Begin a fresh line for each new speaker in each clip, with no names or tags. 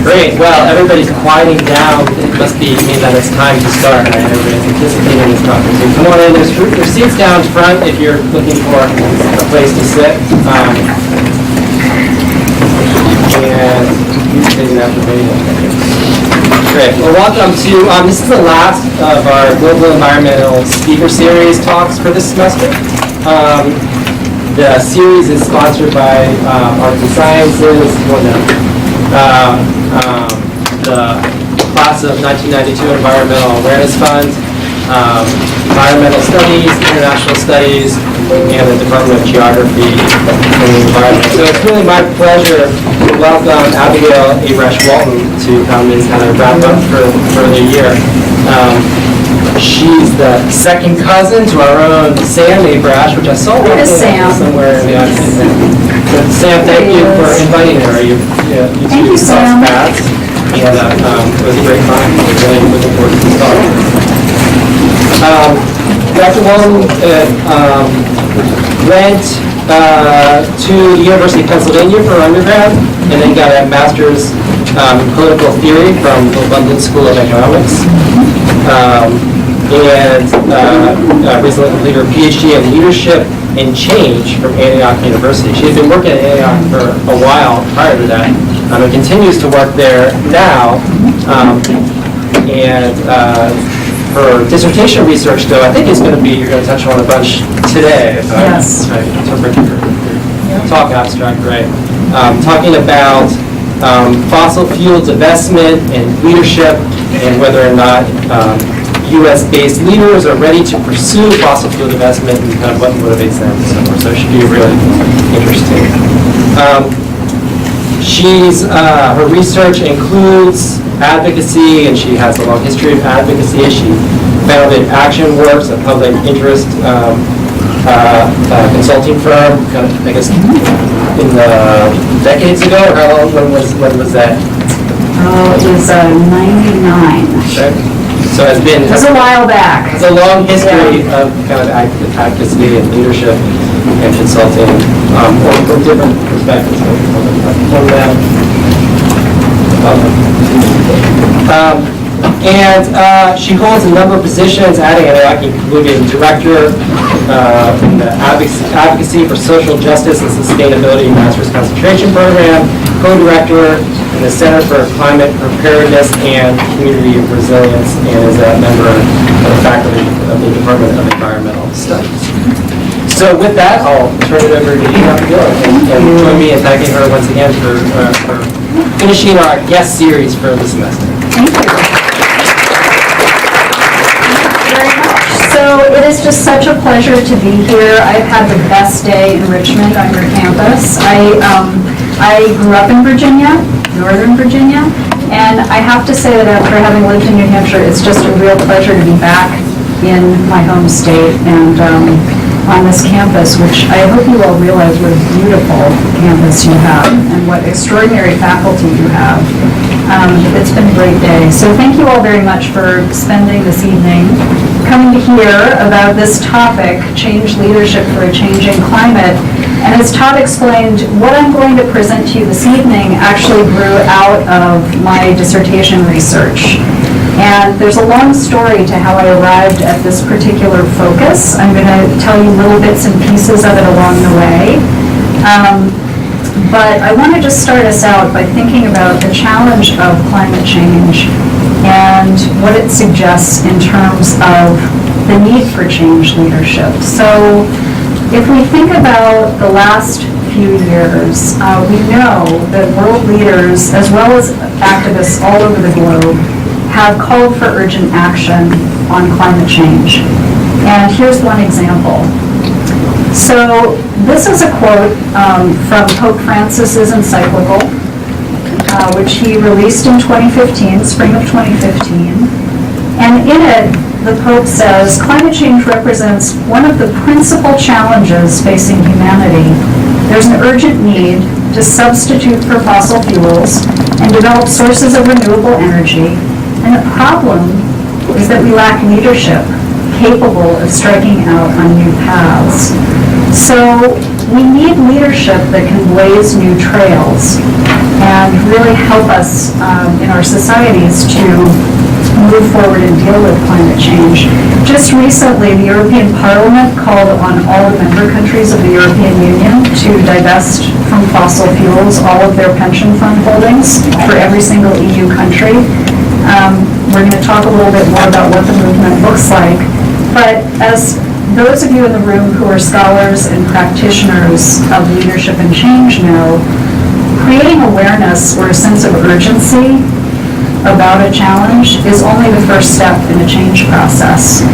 Great. Well, everybody's quieting down. It must be mean that it's time to start. Right? Everybody's anticipating this conference. So come on in. There's seats down front if you're looking for a place to sit. And taking that for video. Great. Well, welcome to, this is the last of our Global Environmental Speaker Series talks for this semester. The series is sponsored by Arts and Sciences, the class of 1992 Environmental Awareness Fund, Environmental Studies, International Studies, and the Department of Geography and the Environment. So it's really my pleasure to welcome AbrashWalton to come and kind of wrap up for the year. She's the second cousin to our own Sam Abrash, which I saw somewhere in the audience. So Sam, thank you for inviting her. You two crossed paths, and it was a great time. We're really looking forward to this talk. Dr. Walton went to the University of Pennsylvania for undergrad, and then got a master's in political theory from the London School of Economics. And recently completed her PhD in Leadership and Change from Antioch University. She had been working at Antioch for a while prior to that, and continues to work there now. Her dissertation research, though, I think is going to be, you're going to touch on a bunch today, if I interpret your talk abstract right. Talking about fossil fuel divestment and leadership, and whether or not U.S.-based leaders are ready to pursue fossil fuel divestment and kind of what motivates them and so forth. So it should be really interesting. Her research includes advocacy, and she has a long history of advocacy. She founded ActionWorks, a public interest consulting firm, kind of, I guess, in the decades ago, or how long, when was that?
Oh, it was 99.
Okay. So it
was a while back.
It's a long history of kind of advocacy and leadership and consulting from different perspectives. And she holds a number of positions, adding including director in the Advocacy for Social Justice and Sustainability Master's Concentration Program, co-director in the Center for Climate Preparedness and Community Resilience, and is a member of the faculty of the Department of Environmental Studies. So with that, I'll turn it over to you, Dr. Gill, and join me in thanking her once again for finishing our guest series for the semester.
Thank you. Very much. So it is just such a pleasure to be here. I've had the best day in Richmond on your campus. I grew up in Virginia, Northern Virginia, and I have to say that after having lived in New Hampshire, it's just a real pleasure to be back in my home state and on this campus, which I hope you all realize what a beautiful campus you have and what extraordinary faculty you have. It's been a great day. So thank you all very much for spending this evening coming to hear about this topic, Change Leadership for a Changing Climate. And as Todd explained, what I'm going to present to you this evening actually grew out of my dissertation research. And there's a long story to how I arrived at this particular focus. I'm going to tell you little bits and pieces of it along the way. But I want to just start us out by thinking about the challenge of climate change and what it suggests in terms of the need for change leadership. So if we think about the last few years, we know that world leaders, as well as activists all over the globe, have called for urgent action on climate change. And here's one example. So this is a quote from Pope Francis's encyclical, which he released in 2015, spring of 2015. And in it, the Pope says, climate change represents one of the principal challenges facing humanity. There's an urgent need to substitute for fossil fuels and develop sources of renewable energy. And the problem is that we lack leadership capable of striking out on new paths. So we need leadership that can blaze new trails and really help us in our societies to move forward and deal with climate change. Just recently, the European Parliament called on all the member countries of the European Union to divest from fossil fuels all of their pension fund holdings for every single EU country. We're going to talk a little bit more about what the movement looks like. But as those of you in the room who are scholars and practitioners of leadership and change know, creating awareness or a sense of urgency about a challenge is only the first step in a change process.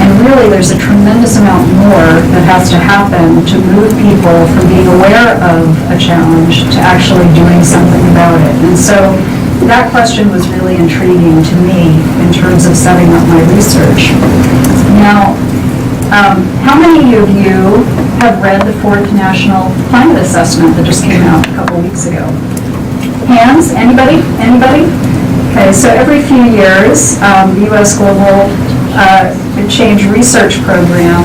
And really, there's a tremendous amount more that has to happen to move people from being aware of a challenge to actually doing something about it. And so that question was really intriguing to me in terms of setting up my research. Now, how many of you have read the 4th National Climate Assessment that just came out a couple weeks ago? Hands? Anybody? Anybody? Okay, so every few years, the U.S. Global Change Research Program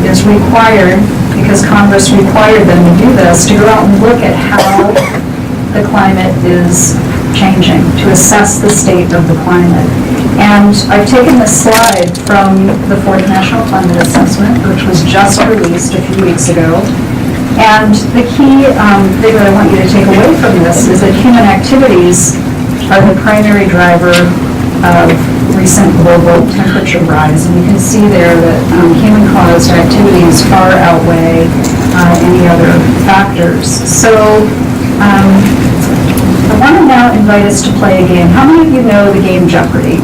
is required, because Congress required them to do this, to go out and look at how the climate is changing, to assess the state of the climate. And I've taken this slide from the 4th National Climate Assessment, which was just released a few weeks ago. And the key thing that I want you to take away from this is that human activities are the primary driver of recent global temperature rise. And you can see there that human-caused activities far outweigh any other factors. So I want to now invite us to play a game. How many of you know the game Jeopardy?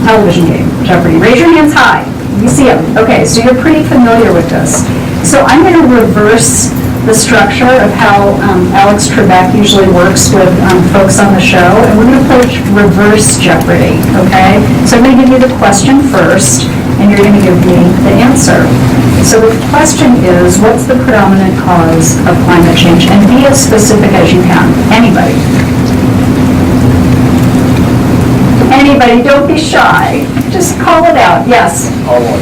Television game, Jeopardy. Raise your hands high. You see them. Okay, so you're pretty familiar with this. So I'm going to reverse the structure of how Alex Trebek usually works with folks on the show, and we're going to play reverse Jeopardy, okay? So I'm going to give you the question first, and you're going to give me the answer. So the question is, what's the predominant cause of climate change? And be as specific as you can. Anybody? Anybody, don't be shy. Just call it out. Yes?
Palm oil.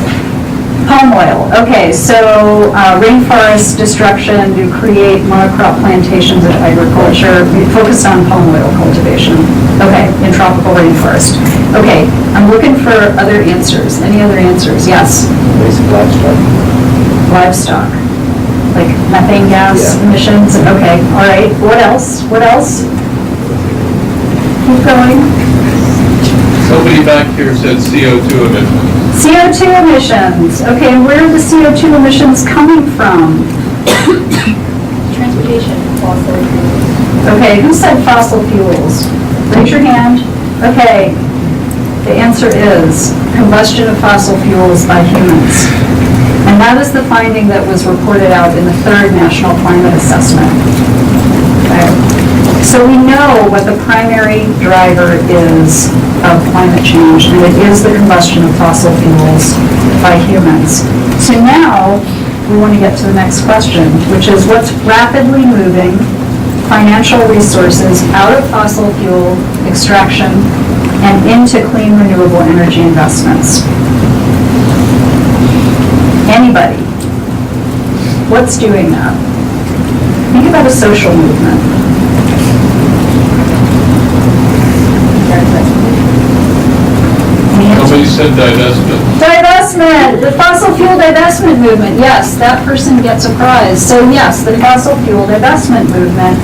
Palm oil. Okay, so rainforest destruction to create monocrop plantations of agriculture. We focused on palm oil cultivation. Okay, in tropical rainforest. Okay, I'm looking for other answers. Any other answers? Yes?
Basic livestock.
Livestock. Like methane gas emissions? Okay, all right. What else? What else? Keep going.
Somebody back here said CO2 emissions.
CO2 emissions. Okay, where are the CO2 emissions coming from?
Transportation, fossil fuels.
Okay, who said fossil fuels? Raise your hand. Okay, the answer is combustion of fossil fuels by humans. And that is the finding that was reported out in the 3rd National Climate Assessment. Okay. So we know what the primary driver is of climate change, and it is the combustion of fossil fuels by humans. So now we want to get to the next question, which is what's rapidly moving financial resources out of fossil fuel extraction and into clean renewable energy investments? Anybody? What's doing that? Think about a social movement.
Somebody said divestment.
Divestment, the fossil fuel divestment movement. Yes, that person gets a prize. So yes, the fossil fuel divestment movement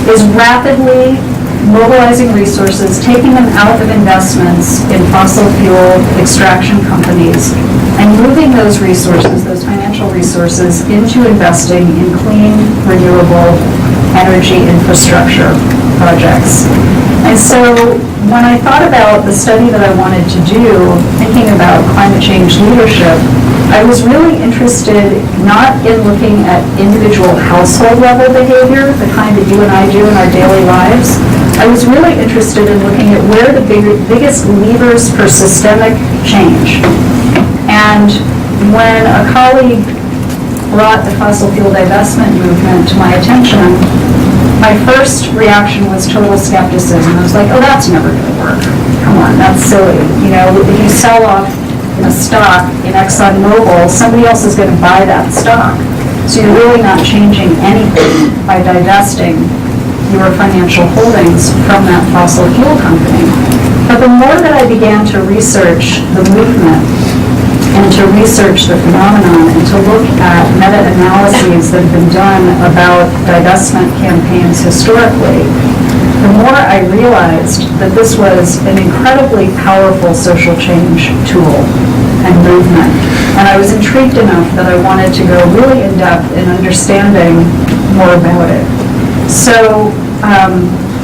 is rapidly mobilizing resources, taking them out of investments in fossil fuel extraction companies, and moving those resources, those financial resources, into investing in clean, renewable energy infrastructure projects. And so when I thought about the study that I wanted to do, thinking about climate change leadership, I was really interested not in looking at individual household level behavior, the kind that you and I do in our daily lives. I was really interested in looking at where the biggest levers for systemic change. And when a colleague brought the fossil fuel divestment movement to my attention, my first reaction was total skepticism. I was like, oh, that's never going to work. Come on, that's silly. You know, if you sell off a stock in ExxonMobil, somebody else is going to buy that stock. So you're really not changing anything by divesting your financial holdings from that fossil fuel company. But the more that I began to research the movement and to research the phenomenon and to look at meta-analyses that have been done about divestment campaigns historically, the more I realized that this was an incredibly powerful social change tool and movement. And I was intrigued enough that I wanted to go really in depth in understanding more about it. So I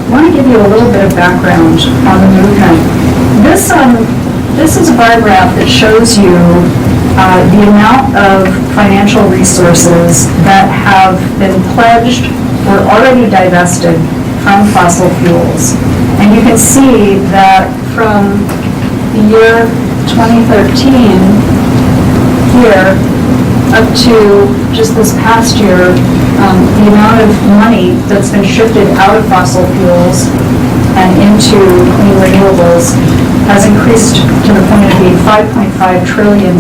want to give you a little bit of background on the movement. This is a bar graph that shows you the amount of financial resources that have been pledged or already divested from fossil fuels. And you can see that from the year 2013 here up to just this past year, the amount of money that's been shifted out of fossil fuels and into clean renewables has increased to the point of being $5.5 trillion.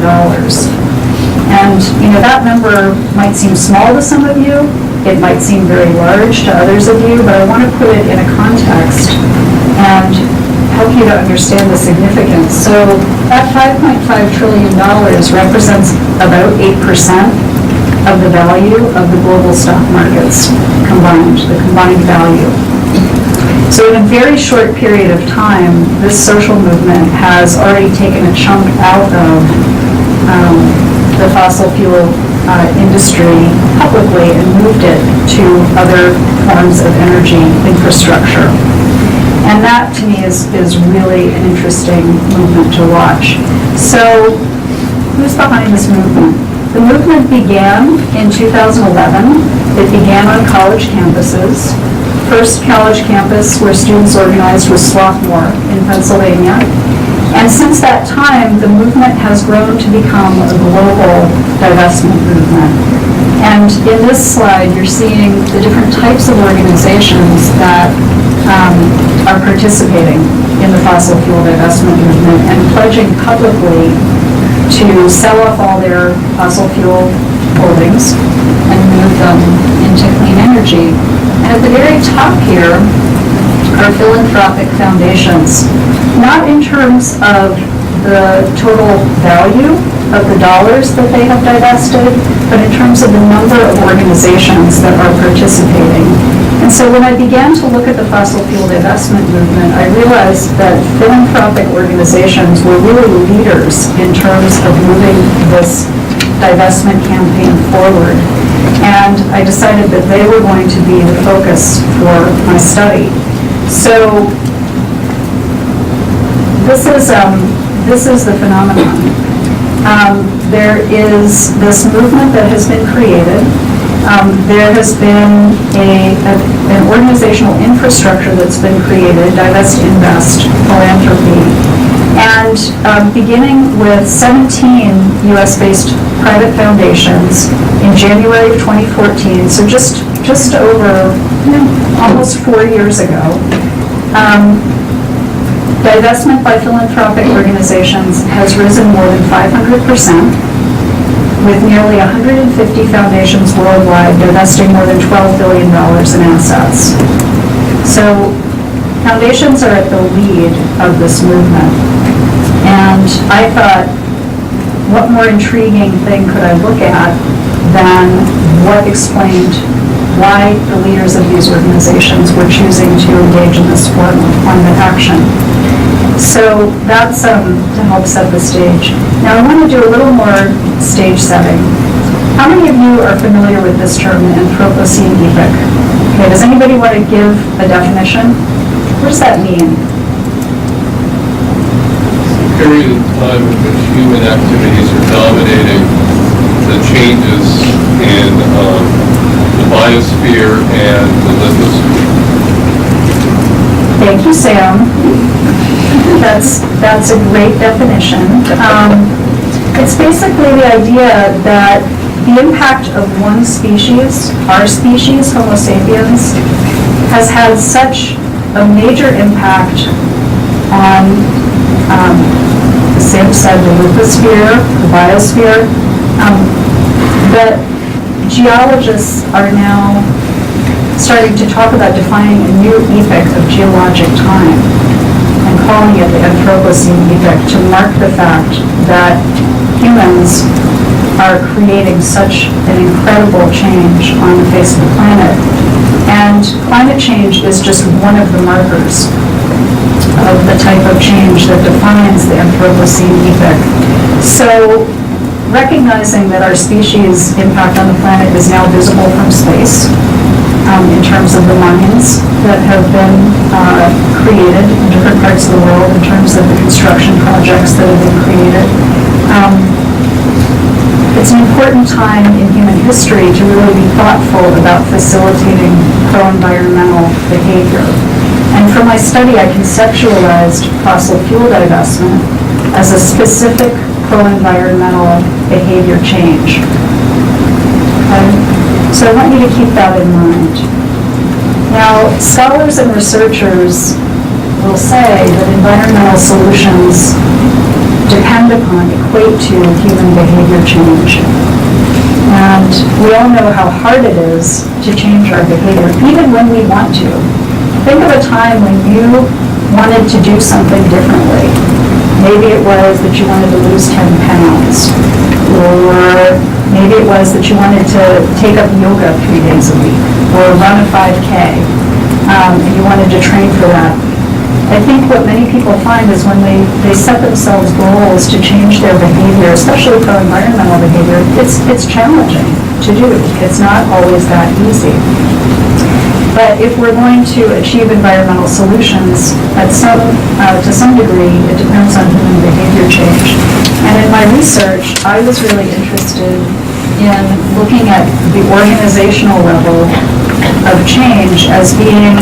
And that number might seem small to some of you, it might seem very large to others of you, but I want to put it in a context and help you to understand the significance. So that $5.5 trillion represents about 8% of the value of the global stock markets combined, the combined value. So in a very short period of time, this social movement has already taken a chunk out of the fossil fuel industry publicly and moved it to other forms of energy infrastructure. And that, to me, is really an interesting movement to watch. So who's behind this movement? The movement began in 2011. It began on college campuses. First college campus where students organized was Swarthmore in Pennsylvania. And since that time, the movement has grown to become a global divestment movement. And in this slide, you're seeing the different types of organizations that are participating in the fossil fuel divestment movement and pledging publicly to sell off all their fossil fuel holdings and move them into clean energy. And at the very top here are philanthropic foundations, not in terms of the total value of the dollars that they have divested, but in terms of the number of organizations that are participating. And so when I began to look at the fossil fuel divestment movement, I realized that philanthropic organizations were really leaders in terms of moving this divestment campaign forward. And I decided that they were going to be the focus for my study. So this is the phenomenon. There is this movement that has been created. There has been an organizational infrastructure that's been created, Divest, Invest, Philanthropy. And beginning with 17 US-based private foundations in January of 2014, so just over almost 4 years ago, divestment by philanthropic organizations has risen more than 500%, with nearly 150 foundations worldwide divesting more than $12 billion in assets. So foundations are at the lead of this movement. And I thought, what more intriguing thing could I look at than what explained why the leaders of these organizations were choosing to engage in this form of climate action. So that's to help set the stage. Now I want to do a little more stage setting. How many of you are familiar with this term, Anthropocene epoch? Okay, does anybody want to give a definition? What does that mean?
Period of time in which human activities are dominating the changes in the biosphere and the lithosphere.
Thank you, Sam. That's a great definition. It's basically the idea that the impact of one species, our species, Homo sapiens, has had such a major impact on, Sam said, the lithosphere, the biosphere, that geologists are now starting to talk about defining a new epoch of geologic time and calling it the Anthropocene epoch to mark the fact that humans are creating such an incredible change on the face of the planet. And climate change is just one of the markers of the type of change that defines the Anthropocene epoch. So recognizing that our species' impact on the planet is now visible from space, in terms of the mines that have been created in different parts of the world, in terms of the construction projects that have been created. It's an important time in human history to really be thoughtful about facilitating pro-environmental behavior. And for my study, I conceptualized fossil fuel divestment as a specific pro-environmental behavior change. So I want you to keep that in mind. Now, scholars and researchers will say that environmental solutions depend upon, equate to human behavior change. And we all know how hard it is to change our behavior, even when we want to. Think of a time when you wanted to do something differently. Maybe it was that you wanted to lose 10 pounds, or maybe it was that you wanted to take up yoga 3 days a week, or run a 5K, and you wanted to train for that. I think what many people find is when they set themselves goals to change their behavior, especially pro-environmental behavior, it's challenging to do. It's not always that easy. But if we're going to achieve environmental solutions, to some degree, it depends on human behavior change. And in my research, I was really interested in looking at the organizational level of change as being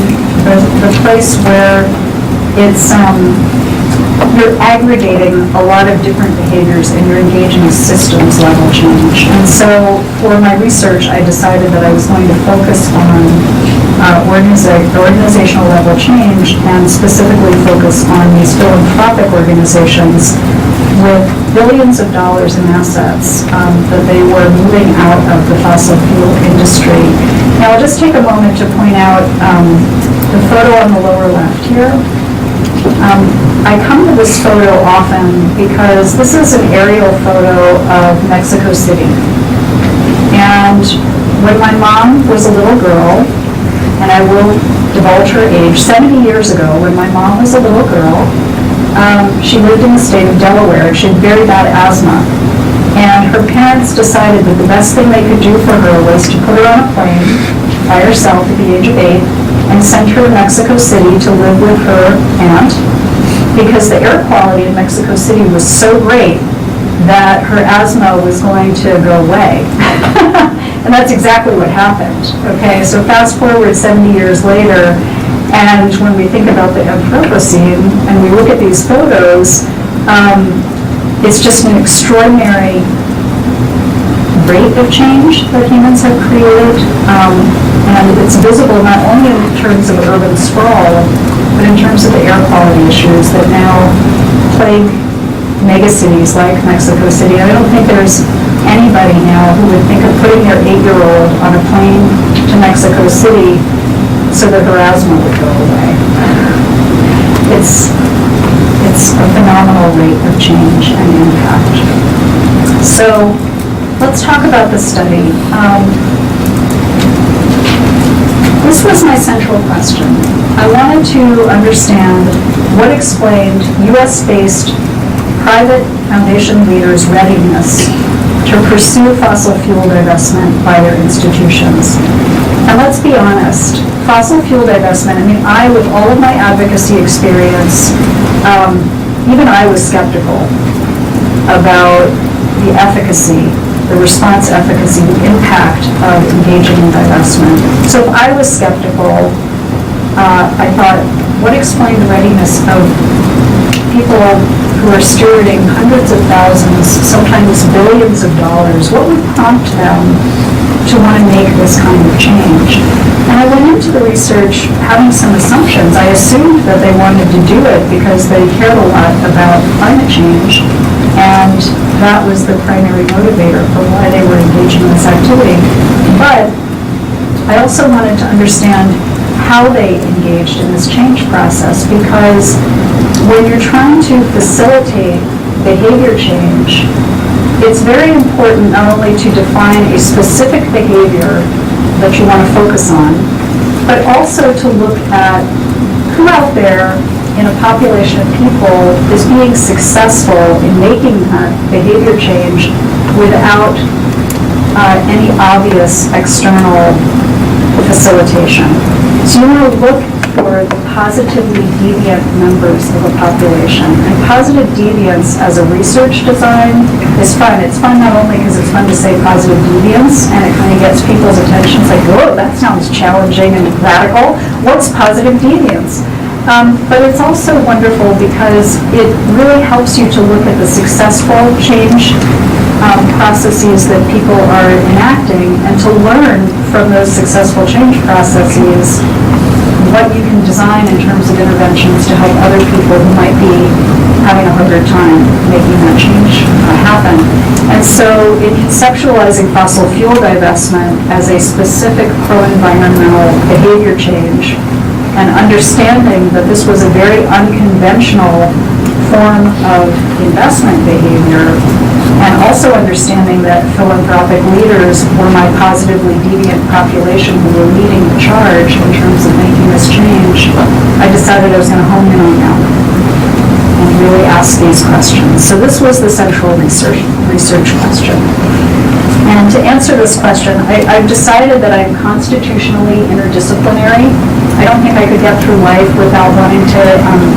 the place where it's you're aggregating a lot of different behaviors and you're engaging in systems level change. And so for my research, I decided that I was going to focus on organizational level change and specifically focus on these philanthropic organizations with billions of dollars in assets that they were moving out of the fossil fuel industry. Now I'll just take a moment to point out the photo on the lower left here. I come to this photo often because this is an aerial photo of Mexico City. And when my mom was a little girl, and I will divulge her age, 70 years ago, when my mom was a little girl, she lived in the state of Delaware, and she had very bad asthma. And her parents decided that the best thing they could do for her was to put her on a plane by herself at the age of 8 and send her to Mexico City to live with her aunt, because the air quality in Mexico City was so great that her asthma was going to go away. And that's exactly what happened. Okay, so fast forward 70 years later, and when we think about the Anthropocene and we look at these photos, it's just an extraordinary rate of change that humans have created. And it's visible not only in terms of urban sprawl, but in terms of the air quality issues that now plague megacities like Mexico City. I don't think there's anybody now who would think of putting their 8-year-old on a plane to Mexico City so that her asthma would go away. It's a phenomenal rate of change and impact. So let's talk about the study. This was my central question. I wanted to understand what explained U.S.-based private foundation leaders' readiness to pursue fossil fuel divestment by their institutions. And let's be honest, fossil fuel divestment, with all of my advocacy experience, even I was skeptical about the efficacy, the response efficacy, the impact of engaging in divestment. So if I was skeptical, I thought, what explained the readiness of people who are stewarding hundreds of thousands, sometimes billions of dollars? What would prompt them to want to make this kind of change? And I went into the research having some assumptions. I assumed that they wanted to do it because they cared a lot about climate change, and that was the primary motivator for why they were engaging in this activity. But I also wanted to understand how they engaged in this change process, because when you're trying to facilitate behavior change, it's very important not only to define a specific behavior that you want to focus on, but also to look at who out there in a population of people is being successful in making that behavior change without any obvious external facilitation. So you want to look for the positively deviant members of a population. And positive deviance as a research design is fun. It's fun not only because it's fun to say positive deviance, and it kind of gets people's attention. It's like, whoa, that sounds challenging and radical. What's positive deviance? But it's also wonderful because it really helps you to look at the successful change processes that people are enacting, and to learn from those successful change processes what you can design in terms of interventions to help other people who might be having a harder time making that change happen. And so in conceptualizing fossil fuel divestment as a specific pro-environmental behavior change, and understanding that this was a very unconventional form of investment behavior, and also understanding that philanthropic leaders were my positively deviant population who were leading the charge in terms of making this change, I decided I was going to hone in on them and really ask these questions. So this was the central research question. And to answer this question, I've decided that I'm constitutionally interdisciplinary. I don't think I could get through life without wanting to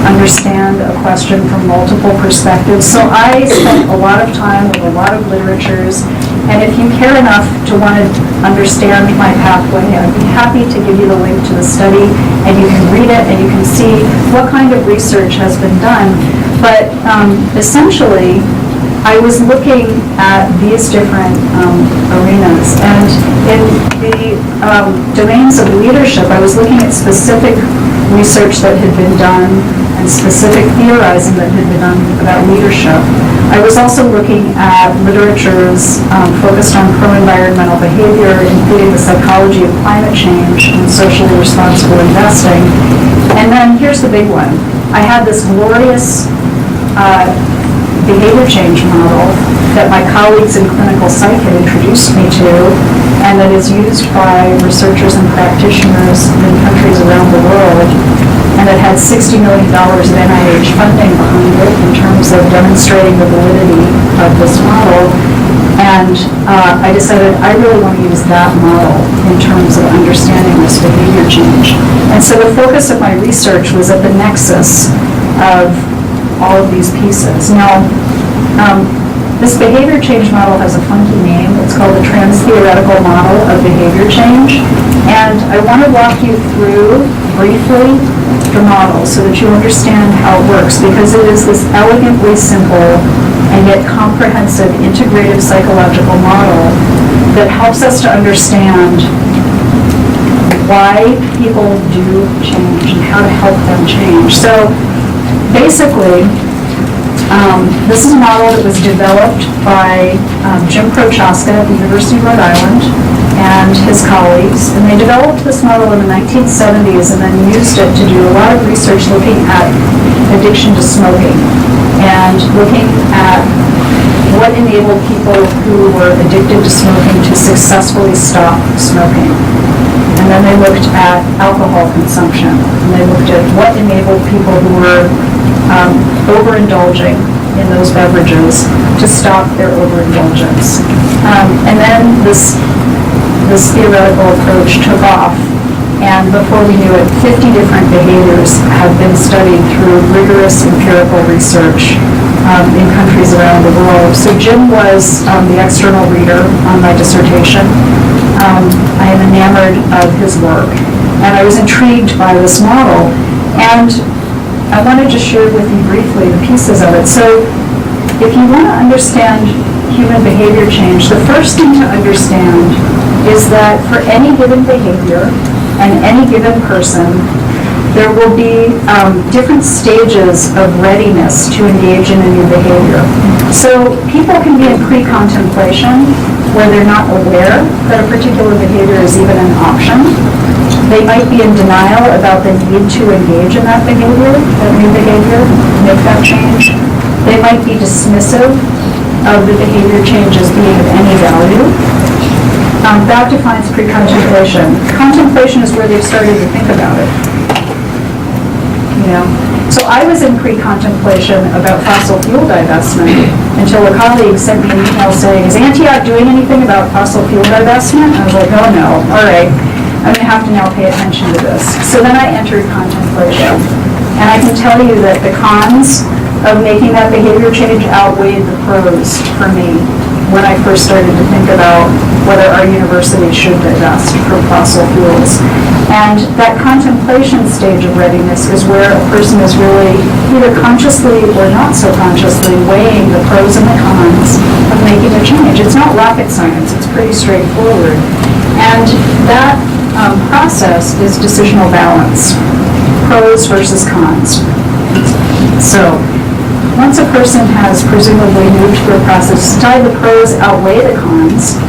understand a question from multiple perspectives. So I spent a lot of time with a lot of literatures, and if you care enough to want to understand my pathway, I'd be happy to give you the link to the study, and you can read it, and you can see what kind of research has been done. But essentially, I was looking at these different arenas, and in the domains of leadership, I was looking at specific research that had been done and specific theorizing that had been done about leadership. I was also looking at literatures focused on pro-environmental behavior, including the psychology of climate change and socially responsible investing. And then here's the big one. I had this glorious behavior change model that my colleagues in clinical psych had introduced me to, and that is used by researchers and practitioners in countries around the world, and it had $60 million of NIH funding behind it in terms of demonstrating the validity of this model. And I decided I really want to use that model in terms of understanding this behavior change. And so the focus of my research was at the nexus of all of these pieces. Now, this behavior change model has a funky name. It's called the Trans-Theoretical Model of Behavior Change. And I want to walk you through, briefly, the model so that you understand how it works, because it is this elegantly simple and yet comprehensive integrative psychological model that helps us to understand why people do change and how to help them change. So basically, this is a model that was developed by Jim Prochaska at the University of Rhode Island and his colleagues, and they developed this model in the 1970s and then used it to do a lot of research looking at addiction to smoking and looking at what enabled people who were addicted to smoking to successfully stop smoking. And then they looked at alcohol consumption, and they looked at what enabled people who were overindulging in those beverages to stop their overindulgence. And then this theoretical approach took off, and before we knew it, 50 different behaviors have been studied through rigorous empirical research in countries around the world. So Jim was the external reader on my dissertation. I am enamored of his work, and I was intrigued by this model. And I wanted to share with you briefly the pieces of it. So if you want to understand human behavior change, the first thing to understand is that for any given behavior and any given person, there will be different stages of readiness to engage in a new behavior. So people can be in pre-contemplation, where they're not aware that a particular behavior is even an option. They might be in denial about the need to engage in that behavior, that new behavior, make that change. They might be dismissive of the behavior change as being of any value. That defines pre-contemplation. Contemplation is where they've started to think about it. So I was in pre-contemplation about fossil fuel divestment until a colleague sent me an email saying, is Antioch doing anything about fossil fuel divestment? I was like, oh no, all right, I'm going to have to now pay attention to this. So then I entered contemplation. And I can tell you that the cons of making that behavior change outweighed the pros for me when I first started to think about whether our university should divest from fossil fuels. And that contemplation stage of readiness is where a person is really either consciously or not so consciously weighing the pros and the cons of making a change. It's not rocket science, it's pretty straightforward. And that process is decisional balance, pros versus cons. So once a person has presumably moved through a process, the pros outweigh the cons,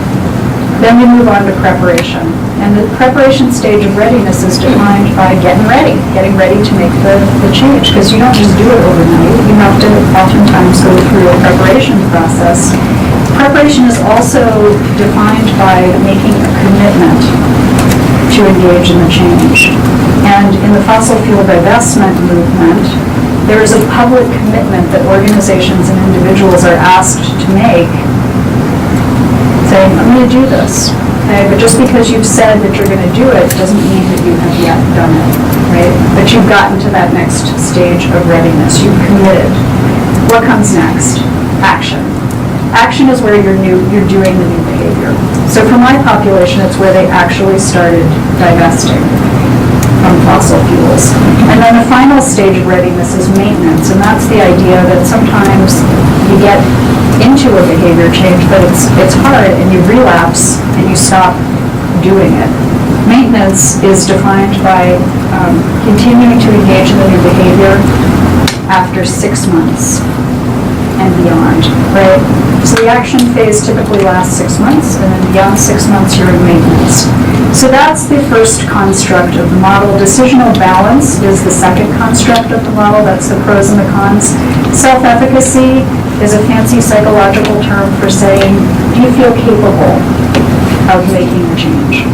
then we move on to preparation. And the preparation stage of readiness is defined by getting ready to make the change, because you don't just do it overnight. You have to oftentimes go through a preparation process. Preparation is also defined by making a commitment to engage in the change. And in the fossil fuel divestment movement, there is a public commitment that organizations and individuals are asked to make, saying, I'm going to do this. Okay? But just because you've said that you're going to do it doesn't mean that you have yet done it, right? But you've gotten to that next stage of readiness. You've committed. What comes next? Action. Action is where you're doing the new behavior. So for my population, it's where they actually started divesting from fossil fuels. And then the final stage of readiness is maintenance, and that's the idea that sometimes you get into a behavior change, but it's hard, and you relapse, and you stop doing it. Maintenance is defined by continuing to engage in the new behavior after 6 months and beyond, right? So the action phase typically lasts 6 months, and then beyond 6 months, you're in maintenance. So that's the first construct of the model. Decisional balance is the second construct of the model. That's the pros and the cons. Self-efficacy is a fancy psychological term for saying, do you feel capable of making a change?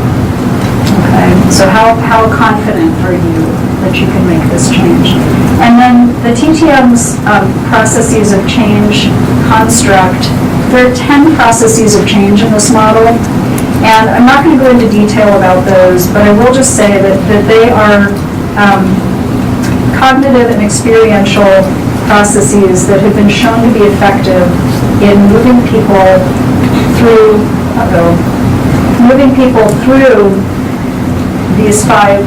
Okay, so how confident are you that you can make this change? And then the TTM's processes of change construct, there are 10 processes of change in this model. And I'm not going to go into detail about those, but I will just say that they are cognitive and experiential processes that have been shown to be effective in moving people through these 5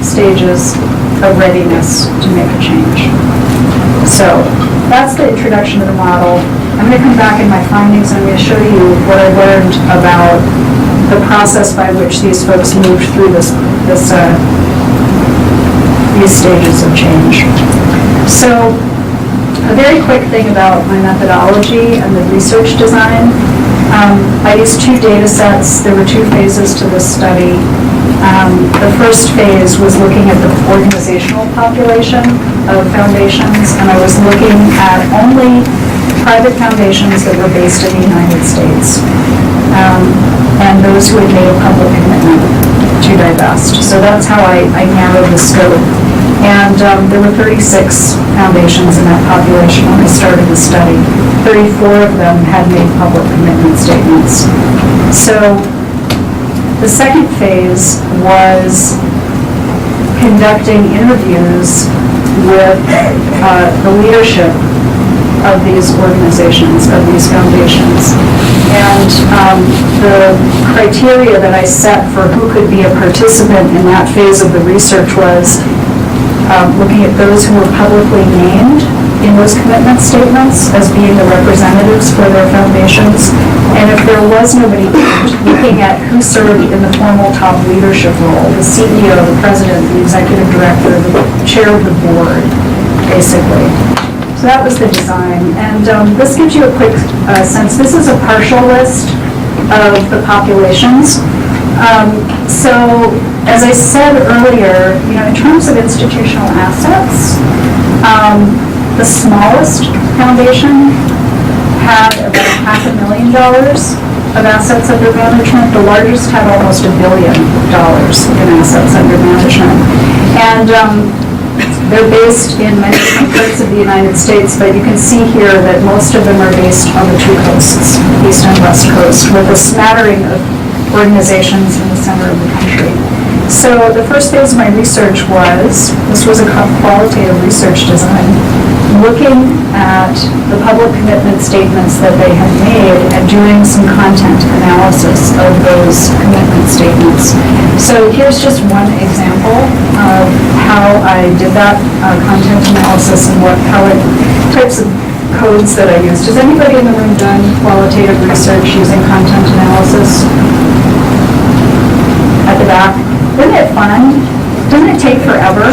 stages of readiness to make a change. So that's the introduction to the model. I'm going to come back in my findings and I'm going to show you what I learned about the process by which these folks moved through these stages of change. So a very quick thing about my methodology and the research design. I used 2 data sets. There were 2 phases to this study. The first phase was looking at the organizational population of foundations, and I was looking at only private foundations that were based in the United States, and those who had made a public commitment to divest. So that's how I narrowed the scope. And there were 36 foundations in that population when I started the study. 34 of them had made public commitment statements. So the second phase was conducting interviews with the leadership of these organizations, of these foundations. And the criteria that I set for who could be a participant in that phase of the research was looking at those who were publicly named in those commitment statements as being the representatives for their foundations. And if there was nobody named, looking at who served in the formal top leadership role, the CEO, the president, the executive director, the chair of the board, basically. So that was the design. And this gives you a quick sense. This is a partial list of the populations. So as I said earlier, in terms of institutional assets, the smallest foundation had about $500,000 of assets under management. The largest had almost $1 billion in assets under management. And they're based in many different parts of the United States, but you can see here that most of them are based on the two coasts, East and West Coast, with a smattering of organizations in the center of the country. So the first phase of my research was a qualitative research design, looking at the public commitment statements that they had made and doing some content analysis of those commitment statements. So here's just one example of how I did that content analysis and types of codes that I used. Has anybody in the room done qualitative research using content analysis? At the back. Isn't it fun? Doesn't it take forever?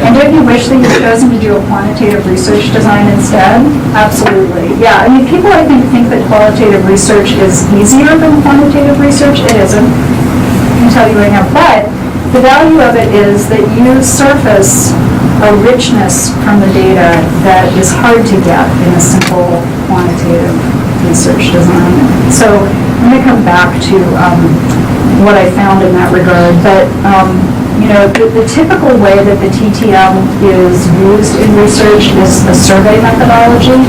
And don't you wish that you had chosen to do a quantitative research design instead? Absolutely. Yeah, I mean, people I think that qualitative research is easier than quantitative research. It isn't. I can tell you right now. But the value of it is that you surface a richness from the data that is hard to get in a simple quantitative research design. So I'm going to come back to what I found in that regard. But the typical way that the TTM is used in research is a survey methodology.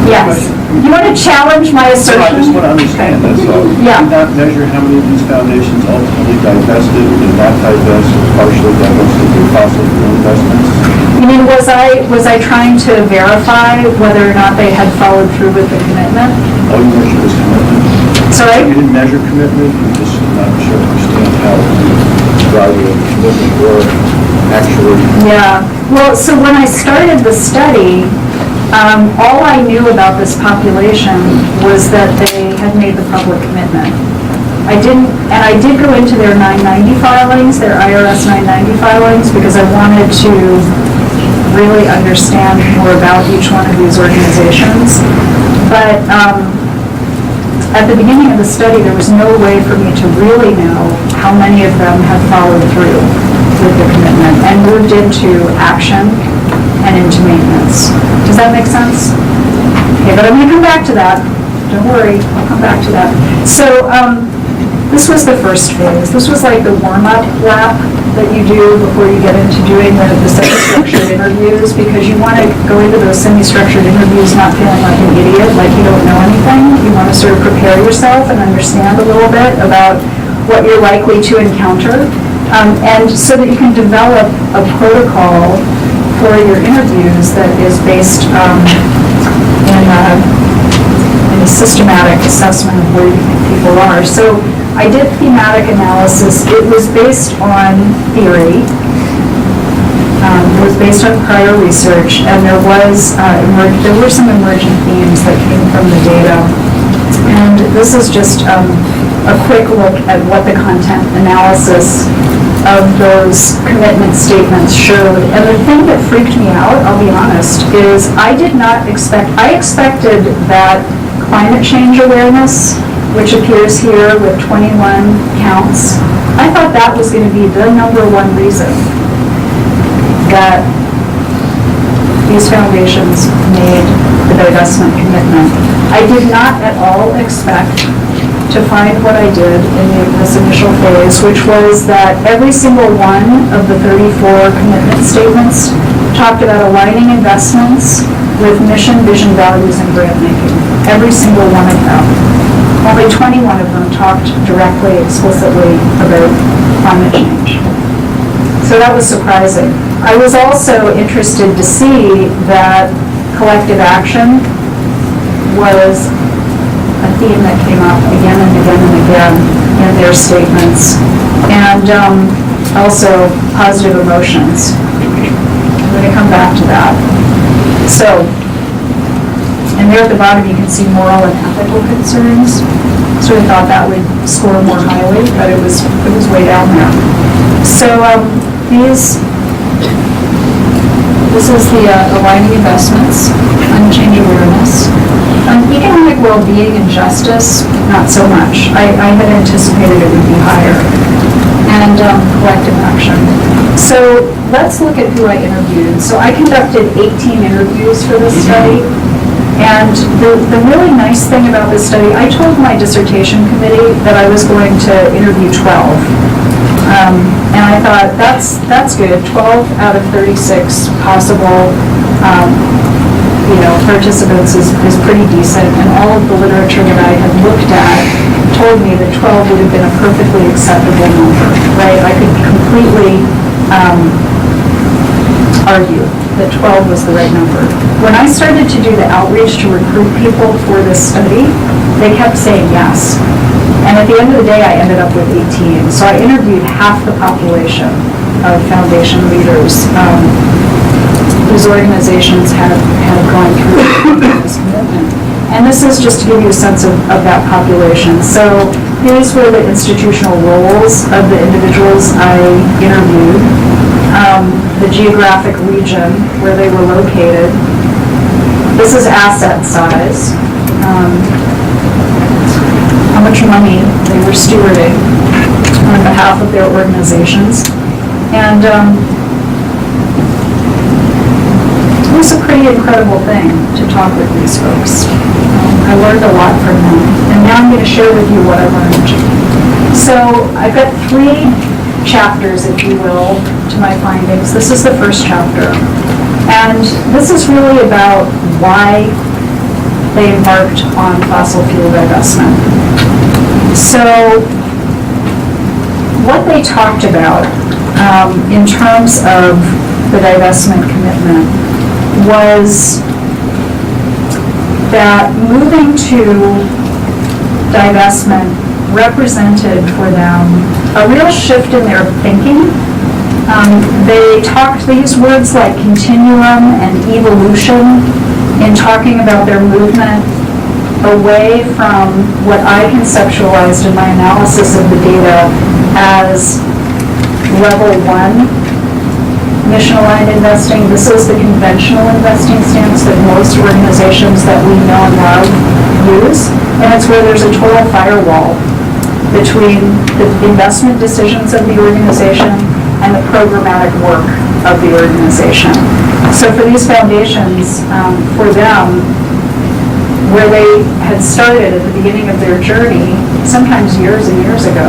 Yes. You want to challenge my assertion?
I just want to understand, that's all.
Yeah.
You did not measure how many of these foundations ultimately divested, did not divest, or partially divested through fossil fuel investments?
You mean, was I trying to verify whether or not they had followed through with the commitment?
All you measured was commitment.
Sorry?
You didn't measure commitment, you just not sure understand how the value of the commitment were actually.
Yeah. Well, so when I started the study, all I knew about this population was that they had made the public commitment. I did go into their 990 filings, their IRS 990 filings, because I wanted to really understand more about each one of these organizations. But at the beginning of the study, there was no way for me to really know how many of them had followed through with the commitment and moved into action and into maintenance. Does that make sense? Okay, but I'm going to come back to that. Don't worry, I'll come back to that. So this was the first phase. This was like the warm-up lap that you do before you get into doing the semi-structured interviews, because you want to go into those semi-structured interviews not feeling like an idiot, like you don't know anything. You want to sort of prepare yourself and understand a little bit about what you're likely to encounter, and so that you can develop a protocol for your interviews that is based in a systematic assessment of where you think people are. So I did thematic analysis. It was based on theory. It was based on prior research, and there were some emergent themes that came from the data. And this is just a quick look at what the content analysis of those commitment statements showed. And the thing that freaked me out, I'll be honest, is I expected that climate change awareness, which appears here with 21 counts, I thought that was going to be the number one reason that these foundations made the divestment commitment. I did not at all expect to find what I did in this initial phase, which was that every single one of the 34 commitment statements talked about aligning investments with mission, vision, values, and grant making. Every single one of them. Only 21 of them talked directly, explicitly about climate change. So that was surprising. I was also interested to see that collective action was a theme that came up again and again and again in their statements, and also positive emotions. I'm going to come back to that. So, and there at the bottom, you can see moral and ethical concerns. So we thought that would score more highly, but it was way down there. So this is the aligning investments, unchanged awareness. Economic well-being and justice, not so much. I had anticipated it would be higher. And collective action. So let's look at who I interviewed. So I conducted 18 interviews for this study. And the really nice thing about this study, I told my dissertation committee that I was going to interview 12. And I thought, that's good. 12 out of 36 possible participants is pretty decent. And all of the literature that I had looked at told me that 12 would have been a perfectly acceptable number, right? I could completely argue that 12 was the right number. When I started to do the outreach to recruit people for this study, they kept saying yes. And at the end of the day, I ended up with 18. So I interviewed half the population of foundation leaders whose organizations have gone through this commitment. And this is just to give you a sense of that population. So these were the institutional roles of the individuals I interviewed, the geographic region where they were located. This is asset size, how much money they were stewarding on behalf of their organizations. And it was a pretty incredible thing to talk with these folks. I learned a lot from them. And now I'm going to share with you what I learned. So I've got 3 chapters, if you will, to my findings. This is the first chapter. And this is really about why they embarked on fossil fuel divestment. So what they talked about in terms of the divestment commitment was that moving to divestment represented for them a real shift in their thinking. They used words like continuum and evolution in talking about their movement away from what I conceptualized in my analysis of the data as level 1 mission-aligned investing. This is the conventional investing stance that most organizations that we know and love use, and it's where there's a total firewall between the investment decisions of the organization and the programmatic work of the organization. So for these foundations, for them, where they had started at the beginning of their journey, sometimes years and years ago,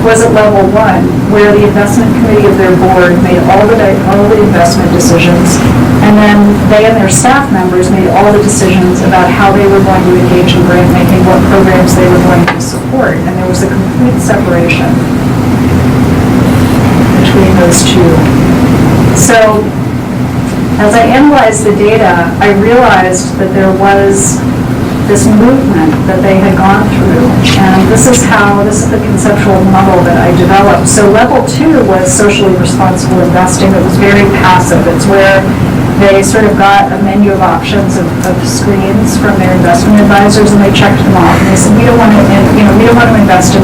was at level 1, where the investment committee of their board made all the investment decisions, and then they and their staff members made all the decisions about how they were going to engage in grant making, what programs they were going to support, and there was a complete separation between those two. So, as I analyzed the data, I realized that there was this movement that they had gone through, and this is the conceptual model that I developed. So level 2 was socially responsible investing. It was very passive. It's where they sort of got a menu of options of screens from their investment advisors, and they checked them off. And they said, we don't want to invest in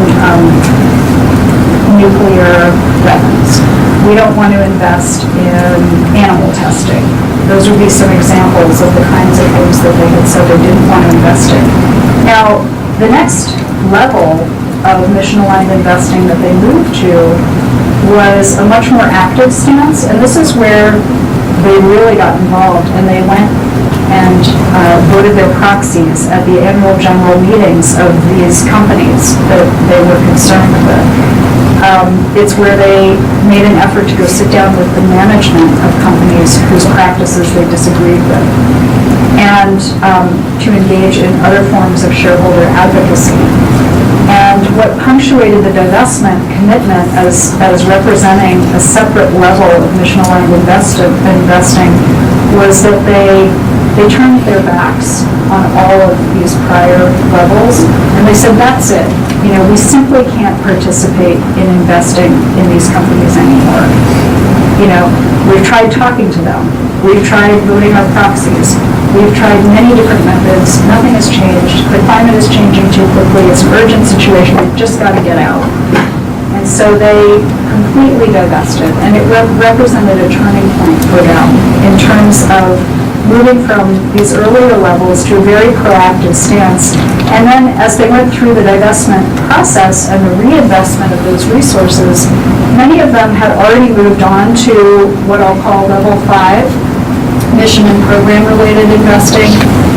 nuclear weapons. We don't want to invest in animal testing. Those would be some examples of the kinds of things that they had said they didn't want to invest in. Now, the next level of mission-aligned investing that they moved to was a much more active stance, and this is where they really got involved, and they went and voted their proxies at the annual general meetings of these companies that they were concerned with. It's where they made an effort to go sit down with the management of companies whose practices they disagreed with, and to engage in other forms of shareholder advocacy. And what punctuated the divestment commitment as representing a separate level of mission-aligned investing was that they they turned their backs on all of these prior levels, and they said, that's it. We simply can't participate in investing in these companies anymore. We've tried talking to them. We've tried voting our proxies. We've tried many different methods. Nothing has changed. The climate is changing too quickly. It's an urgent situation. We've just got to get out. And so they completely divested, and it represented a turning point for them in terms of moving from these earlier levels to a very proactive stance. And then as they went through the divestment process and the reinvestment of those resources, many of them had already moved on to what I'll call level 5, mission and program related investing,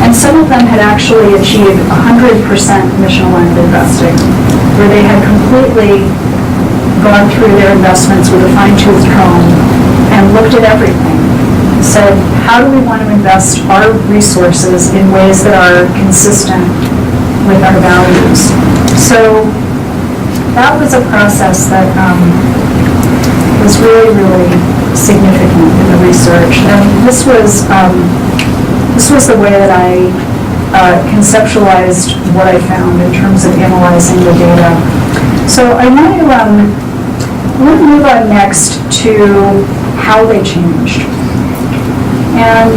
and some of them had actually achieved 100% mission-aligned investing, where they had completely gone through their investments with a fine-tooth comb and looked at everything. Said, how do we want to invest our resources in ways that are consistent with our values? So that was a process that was really, really significant in the research. And this was the way that I conceptualized what I found in terms of analyzing the data. So I want to move on next to how they changed. And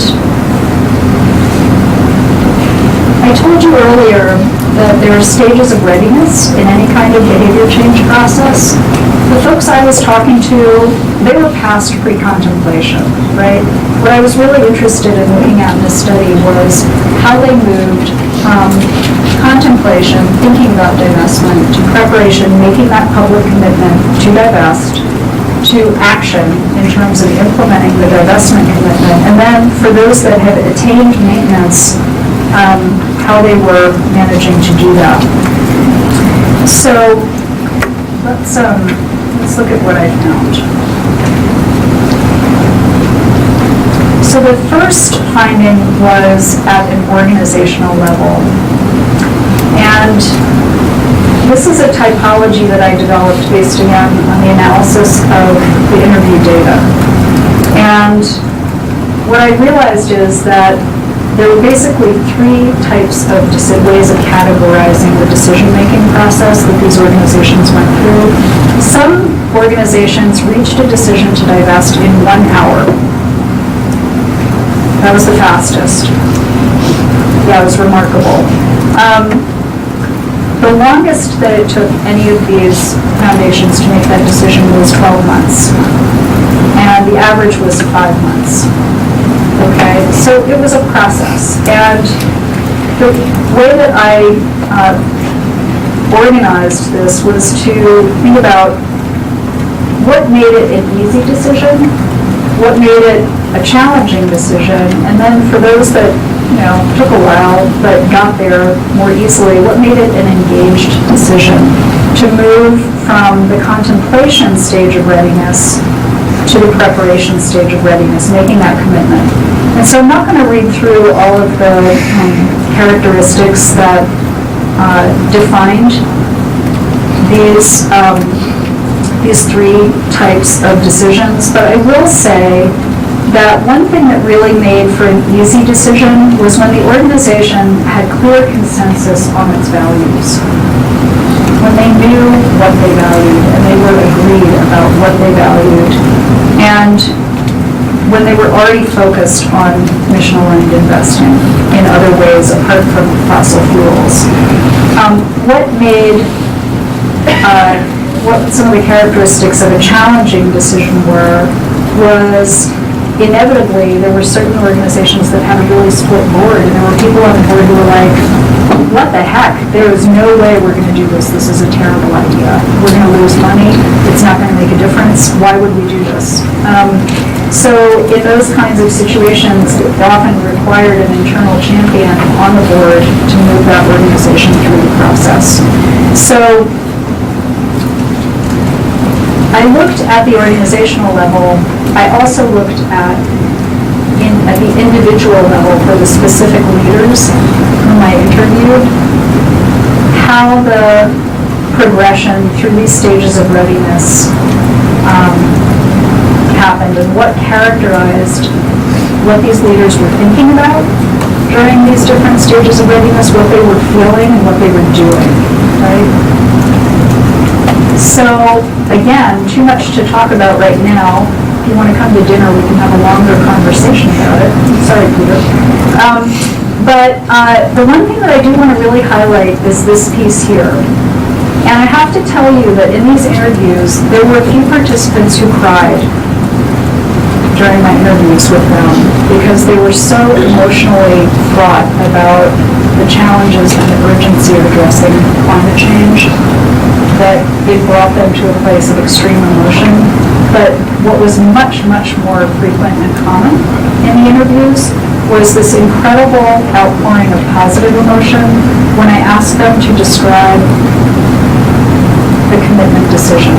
I told you earlier that there are stages of readiness in any kind of behavior change process. The folks I was talking to, they were past pre-contemplation, right? What I was really interested in looking at in this study was how they moved from contemplation, thinking about divestment, to preparation, making that public commitment to divest, to action in terms of implementing the divestment commitment, and then for those that have attained maintenance, how they were managing to do that. So let's look at what I found. So the first finding was at an organizational level, and this is a typology that I developed based again on the analysis of the interview data. And what I realized is that there were basically 3 types of ways of categorizing the decision-making process that these organizations went through. Some organizations reached a decision to divest in 1 hour. That was the fastest. Yeah, it was remarkable. The longest that it took any of these foundations to make that decision was 12 months. And the average was 5 months. Okay, so it was a process. And the way that I organized this was to think about what made it an easy decision, what made it a challenging decision, and then for those that took a while but got there more easily, what made it an engaged decision to move from the contemplation stage of readiness to the preparation stage of readiness, making that commitment. And so I'm not going to read through all of the characteristics that defined these 3 types of decisions, but I will say that one thing that really made for an easy decision was when the organization had clear consensus on its values. When they knew what they valued and they were agreed about what they valued, and when they were already focused on mission-aligned investing in other ways apart from fossil fuels. What some of the characteristics of a challenging decision was inevitably there were certain organizations that had a really split board, and there were people on the board who were like, what the heck? There is no way we're going to do this. This is a terrible idea. We're going to lose money. It's not going to make a difference. Why would we do this? So in those kinds of situations, it often required an internal champion on the board to move that organization through the process. So I looked at the organizational level. I also looked at the individual level for the specific leaders whom I interviewed, how the progression through these stages of readiness happened and what characterized what these leaders were thinking about during these different stages of readiness, what they were feeling and what they were doing, right? So, again, too much to talk about right now. If you want to come to dinner, we can have a longer conversation about it. Sorry, Peter. But the one thing that I do want to really highlight is this piece here. And I have to tell you that in these interviews, there were a few participants who cried during my interviews with them because they were so emotionally fraught about the challenges and the urgency of addressing climate change that it brought them to a place of extreme emotion. But what was much, much more frequent and common in the interviews was this incredible outpouring of positive emotion when I asked them to describe the commitment decision.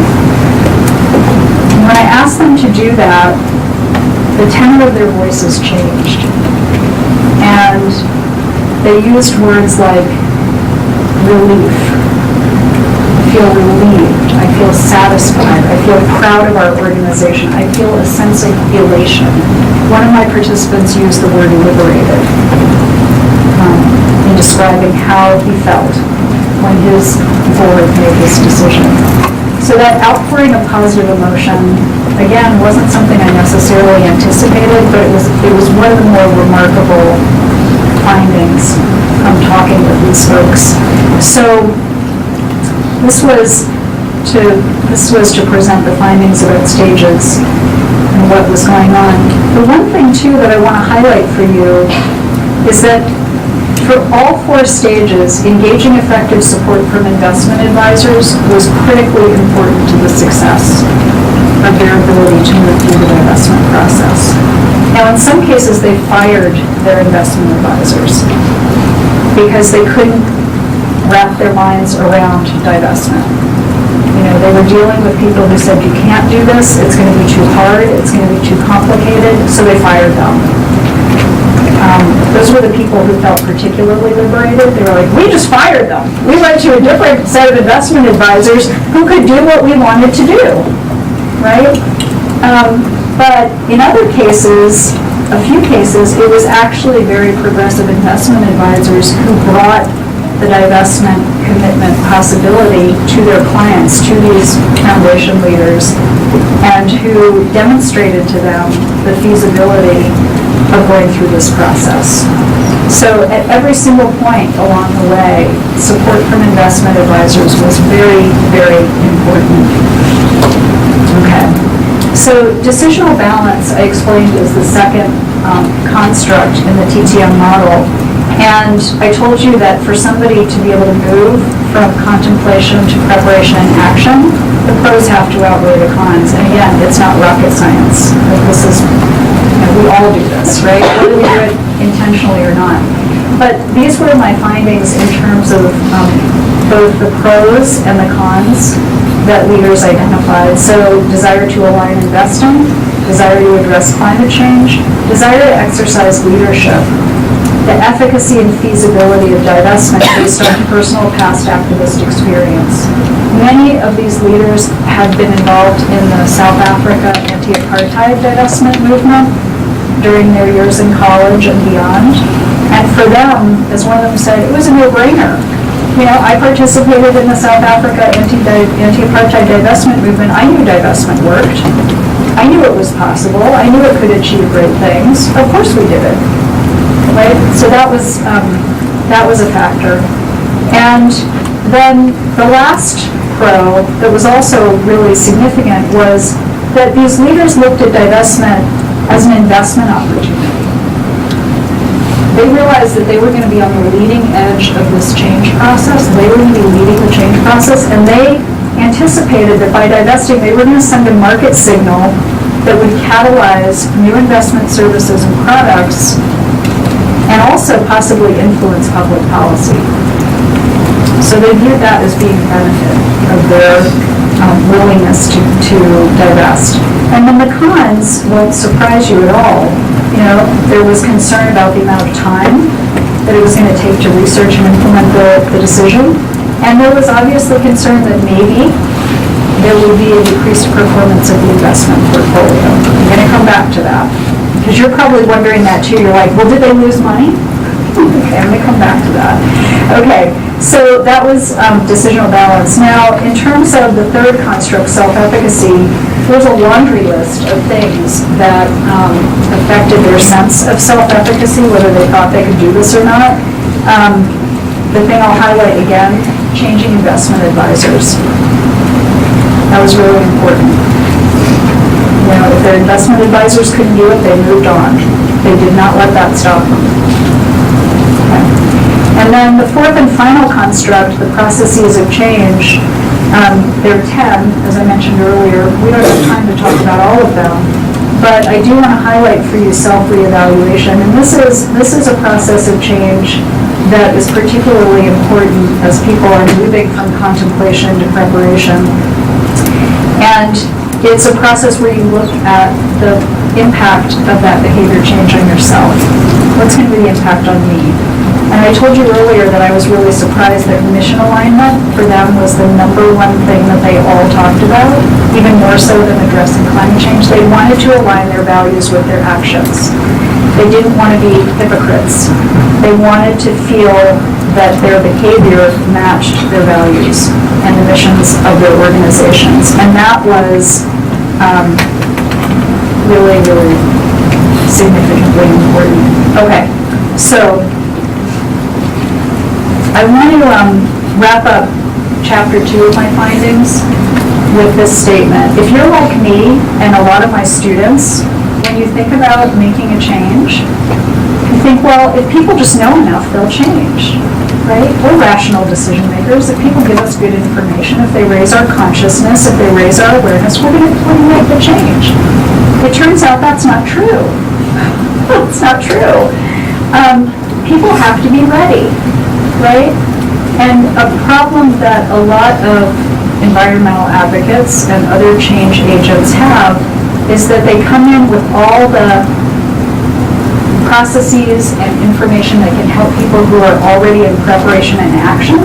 And when I asked them to do that, the tenor of their voices changed. And they used words like relief. I feel relieved. I feel satisfied. I feel proud of our organization. I feel a sense of elation. One of my participants used the word liberated in describing how he felt when his board made this decision. So that outpouring of positive emotion, again, wasn't something I necessarily anticipated, but it was one of the more remarkable findings from talking with these folks. So this was to present the findings about stages and what was going on. The one thing, too, that I want to highlight for you is that for all 4 stages, engaging effective support from investment advisors was critically important to the success of their ability to move through the divestment process. Now, in some cases, they fired their investment advisors because they couldn't wrap their minds around divestment. You know, they were dealing with people who said, you can't do this, it's going to be too hard, it's going to be too complicated, so they fired them. Those were the people who felt particularly liberated. They were like, we just fired them. We went to a different set of investment advisors who could do what we wanted to do, right? But in other cases, a few cases, it was actually very progressive investment advisors who brought the divestment commitment possibility to their clients, to these foundation leaders, and who demonstrated to them the feasibility of going through this process. So at every single point along the way, support from investment advisors was very, very important. Okay. So decisional balance, I explained, is the second construct in the TTM model. And I told you that for somebody to be able to move from contemplation to preparation and action, the pros have to outweigh the cons. And again, it's not rocket science. This is, we all do this, right? Whether we do it intentionally or not. But these were my findings in terms of both the pros and the cons that leaders identified. So desire to align investing, desire to address climate change, desire to exercise leadership, the efficacy and feasibility of divestment based on personal past activist experience. Many of these leaders had been involved in the South Africa anti-apartheid divestment movement during their years in college and beyond. And for them, as one of them said, it was a no-brainer. You know, I participated in the South Africa anti-apartheid divestment movement. I knew divestment worked. I knew it was possible. I knew it could achieve great things. Of course we did it. Right? So that was a factor. And then the last pro that was also really significant was that these leaders looked at divestment as an investment opportunity. They realized that they were going to be on the leading edge of this change process. They were going to be leading the change process, and they anticipated that by divesting, they were going to send a market signal that would catalyze new investment services and products and also possibly influence public policy. So they viewed that as being a benefit of their willingness to divest. And then the cons won't surprise you at all. You know, there was concern about the amount of time that it was going to take to research and implement the decision. And there was obviously concern that maybe there would be a decreased performance of the investment portfolio. I'm going to come back to that. Because you're probably wondering that too. You're like, well, did they lose money? Okay, I'm going to come back to that. Okay, so that was decisional balance. Now, in terms of the third construct, self-efficacy, there's a laundry list of things that affected their sense of self-efficacy, whether they thought they could do this or not. The thing I'll highlight again, changing investment advisors. That was really important. You know, if their investment advisors couldn't do it, they moved on. They did not let that stop them. Okay. And then the fourth and final construct, the processes of change, there are 10, as I mentioned earlier. We don't have time to talk about all of them, but I do want to highlight for you self-reevaluation. And this is a process of change that is particularly important as people are moving from contemplation to preparation. And it's a process where you look at the impact of that behavior change on yourself. What's going to be the impact on me? And I told you earlier that I was really surprised that mission alignment for them was the number one thing that they all talked about, even more so than addressing climate change. They wanted to align their values with their actions. They didn't want to be hypocrites. They wanted to feel that their behavior matched their values and the missions of their organizations. And that was really, really significantly important. Okay, so I want to wrap up chapter 2 of my findings with this statement. If you're like me and a lot of my students, when you think about making a change, you think, well, if people just know enough, they'll change, right? We're rational decision makers. If people give us good information, if they raise our consciousness, if they raise our awareness, we're going to make the change. It turns out that's not true. It's not true. People have to be ready, right? And a problem that a lot of environmental advocates and other change agents have is that they come in with all the processes and information that can help people who are already in preparation and action,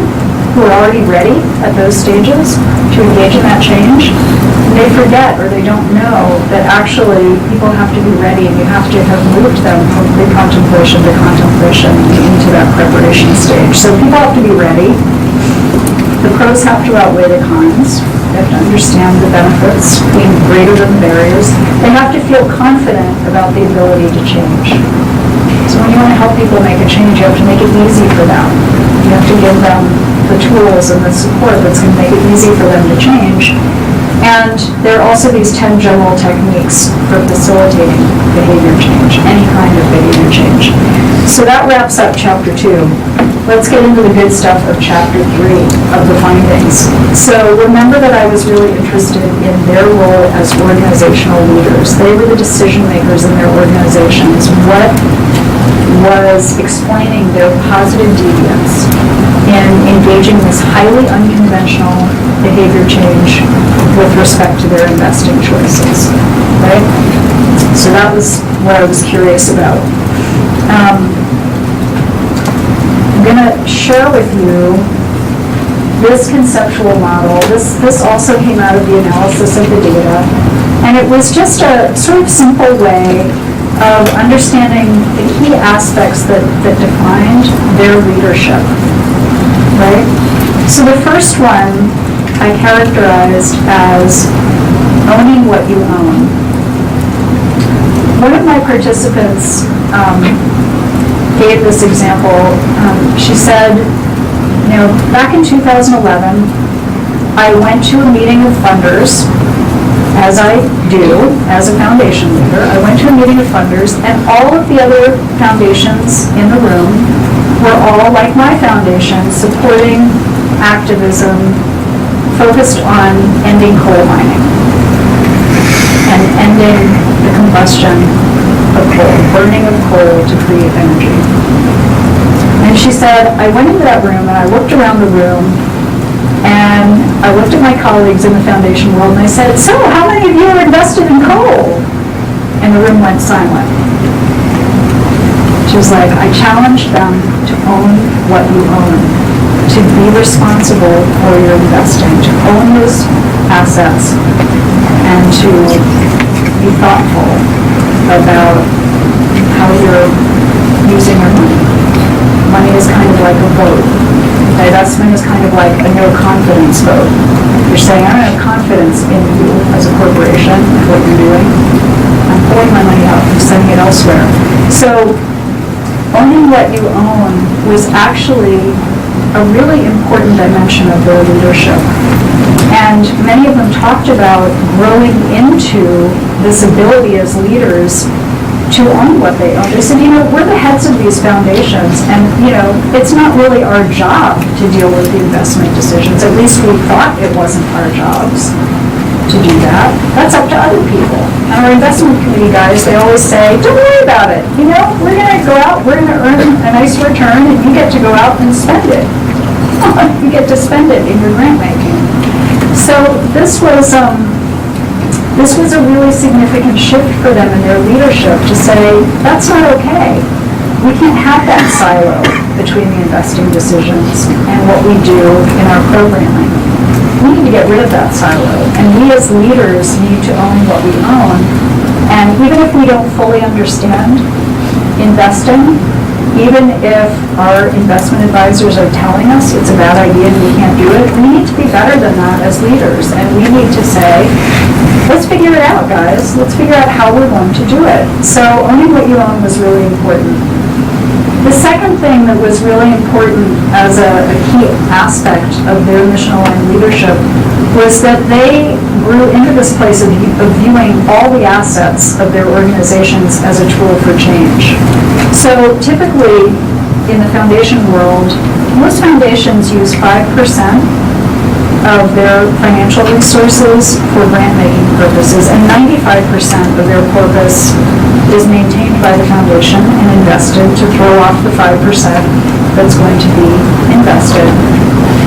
who are already ready at those stages to engage in that change. And they forget or they don't know that actually people have to be ready and you have to have moved them from pre-contemplation to contemplation into that preparation stage. So people have to be ready. The pros have to outweigh the cons. They have to understand the benefits being greater than the barriers. They have to feel confident about the ability to change. So when you want to help people make a change, you have to make it easy for them. You have to give them the tools and the support that's going to make it easy for them to change. And there are also these 10 general techniques for facilitating behavior change, any kind of behavior change. So that wraps up chapter 2. Let's get into the good stuff of chapter 3 of the findings. So remember that I was really interested in their role as organizational leaders. They were the decision makers in their organizations. What was explaining their positive deviance in engaging this highly unconventional behavior change with respect to their investing choices, right? So that was what I was curious about. I'm going to share with you this conceptual model. This also came out of the analysis of the data, and it was just a sort of simple way of understanding the key aspects that defined their leadership, right? So the first one I characterized as owning what you own. One of my participants gave this example. She said, you know, back in 2011, I went to a meeting of funders, as I do as a foundation leader. I went to a meeting of funders, and all of the other foundations in the room were all, like my foundation, supporting activism focused on ending coal mining and ending the combustion of coal, burning of coal to create energy. And she said, I went into that room and I looked around the room and I looked at my colleagues in the foundation world and I said, so how many of you are invested in coal? And the room went silent. She was like, I challenged them to own what you own, to be responsible for your investing, to own those assets, and to be thoughtful about like a vote. Divestment is kind of like a no confidence vote. You're saying, I don't have confidence in you as a corporation, and what you're doing. I'm pulling my money out and sending it elsewhere. So owning what you own was actually a really important dimension of their leadership. And many of them talked about growing into this ability as leaders to own what they own. They said, we're the heads of these foundations, and, it's not really our job to deal with the investment decisions. At least we thought it wasn't our jobs to do that. That's up to other people. And our investment committee guys, they always say, don't worry about it. We're going to go out, we're going to earn a nice return, and you get to go out and spend it. You get to spend it in your grant making. So this was a really significant shift for them in their leadership to say, that's not okay. We can't have that silo between the investing decisions and what we do in our programming. We need to get rid of that silo. And we as leaders need to own what we own. And even if we don't fully understand investing, even if our investment advisors are telling us it's a bad idea and we can't do it, we need to be better than that as leaders. And we need to say, let's figure it out, guys. Let's figure out how we're going to do it. So owning what you own was really important. The second thing that was really important as a key aspect of their mission-aligned leadership was that they grew into this place of viewing all the assets of their organizations as a tool for change. So typically, in the foundation world, most foundations use 5% of their financial resources for grant-making purposes, and 95% of their corpus is maintained by the foundation and invested to throw off the 5% that's going to be invested.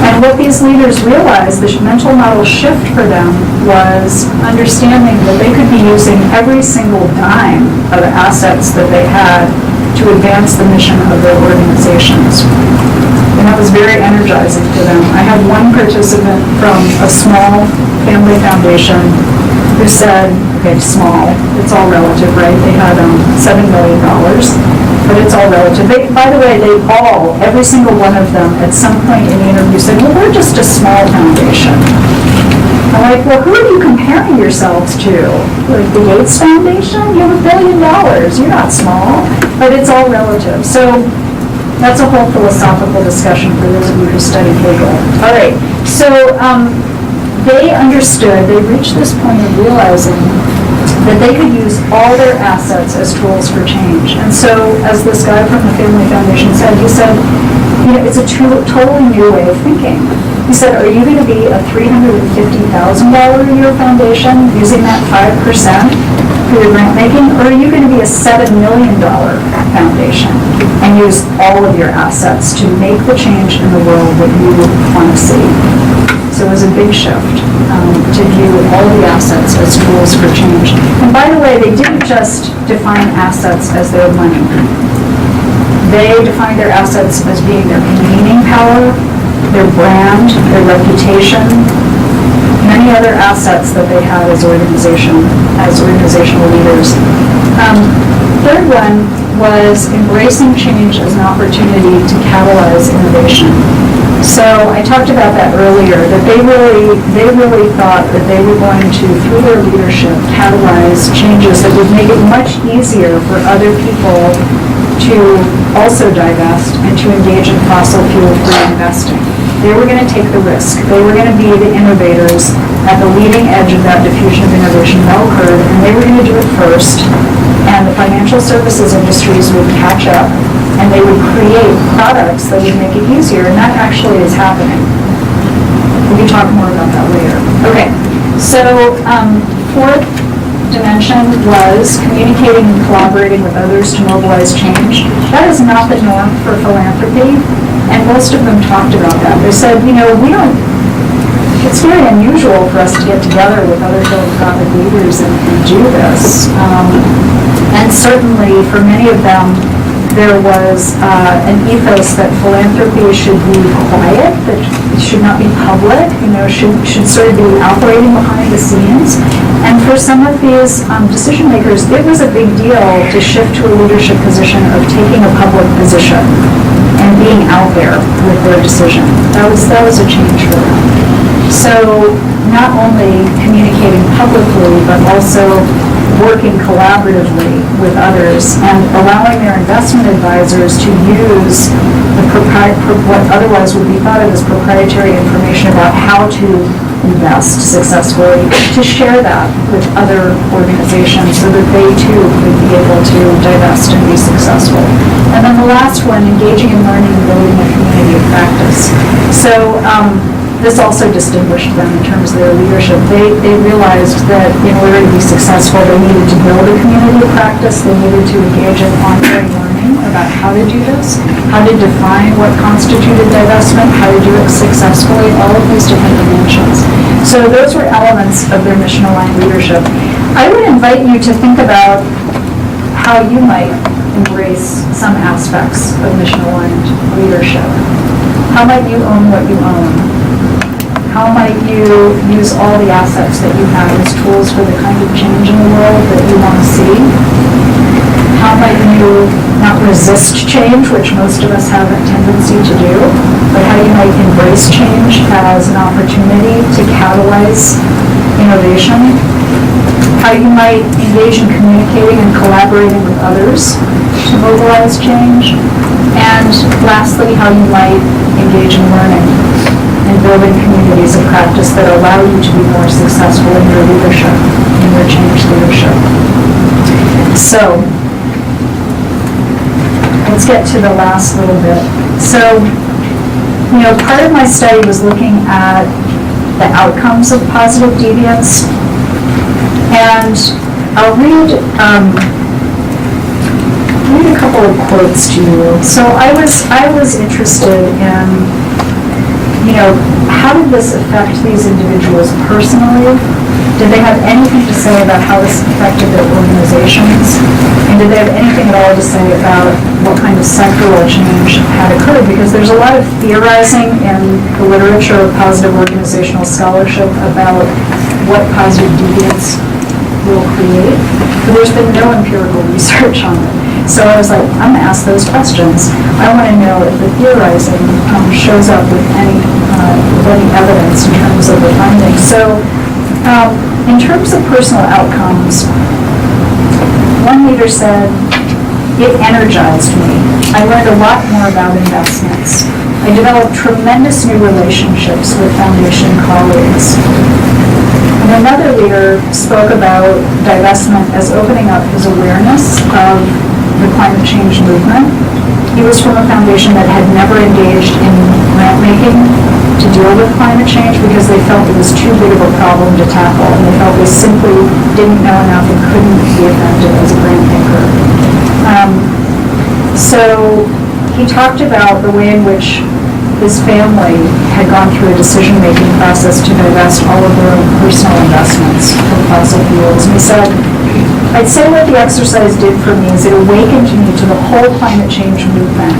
And what these leaders realized, the mental model shift for them, was understanding that they could be using every single dime of the assets that they had to advance the mission of their organizations. And that was very energizing to them. I had one participant from a small family foundation who said, okay, small, it's all relative, right? They had $7 million, but it's all relative. By the way, every single one of them, at some point in the interview said, well, we're just a small foundation. I'm like, well, who are you comparing yourselves to? Like the Gates Foundation? You have $1 billion. You're not small, but it's all relative. So that's a whole philosophical discussion for those of you who study legal. All right, so they understood, they reached this point of realizing that they could use all their assets as tools for change. And so, as this guy from the Family Foundation said, he said, it's a totally new way of thinking. He said, are you going to be a $350,000 a year foundation using that 5% for your grant making, or are you going to be a $7 million foundation and use all of your assets to make the change in the world that you want to see? So it was a big shift to view all the assets as tools for change. And by the way, they didn't just define assets as their money. They defined their assets as being their convening power, their brand, their reputation, many other assets that they had as organizational leaders. Third one was embracing change as an opportunity to catalyze innovation. So I talked about that earlier, that they really thought that they were going to, through their leadership, catalyze changes that would make it much easier for other people to also divest and to engage in fossil fuel-free investing. They were going to take the risk. They were going to be the innovators at the leading edge of that diffusion of innovation bell curve, and they were going to do it first. And the financial services industries would catch up, and they would create products that would make it easier, and that actually is happening. We can talk more about that later. Okay, so fourth dimension was communicating and collaborating with others to mobilize change. That is not the norm for philanthropy, and most of them talked about that. They said, it's very unusual for us to get together with other philanthropic leaders and do this. And certainly for many of them, there was an ethos that philanthropy should be quiet, that it should not be public, should sort of be operating behind the scenes. And for some of these decision makers, it was a big deal to shift to a leadership position of taking a public position. and being out there with their decision. That was a change for them. So not only communicating publicly, but also working collaboratively with others and allowing their investment advisors to use what otherwise would be thought of as proprietary information about how to invest successfully, to share that with other organizations so that they too could be able to divest and be successful. And then the last one, engaging in learning and building a community of practice. So this also distinguished them in terms of their leadership. They realized that in order to be successful, they needed to build a community of practice. They needed to engage in ongoing learning about how to do this, how to define what constituted divestment, how to do it successfully, all of these different dimensions. So those were elements of their mission-aligned leadership. I would invite you to think about how you might embrace some aspects of mission-aligned leadership. How might you own what you own? How might you use all the assets that you have as tools for the kind of change in the world that you want to see? How might you not resist change, which most of us have a tendency to do, but how you might embrace change as an opportunity to catalyze innovation? How you might engage in communicating and collaborating with others to mobilize change? And lastly, how you might engage in learning and building communities of practice that allow you to be more successful in your leadership, in your change leadership. So, let's get to the last little bit. So, part of my study was looking at the outcomes of positive deviance, and I'll read a couple of quotes to you. So I was interested in how did this affect these individuals personally? Did they have anything to say about how this affected their organizations? And did they have anything at all to say about what kind of sectoral change had occurred? Because there's a lot of theorizing in the literature of positive organizational scholarship about what positive deviance will create, but there's been no empirical research on it. So I was like, I'm going to ask those questions. I want to know if the theorizing shows up with any evidence in terms of the findings. So in terms of personal outcomes, one leader said, it energized me. I learned a lot more about investments. I developed tremendous new relationships with foundation colleagues. And another leader spoke about divestment as opening up his awareness of the climate change movement. He was from a foundation that had never engaged in grant making to deal with climate change because they felt it was too big of a problem to tackle, and they felt they simply didn't know enough and couldn't be effective as a grant maker. So he talked about the way in which his family had gone through a decision-making process to divest all of their own personal investments from fossil fuels. And he said, I'd say what the exercise did for me is it awakened me to the whole climate change movement,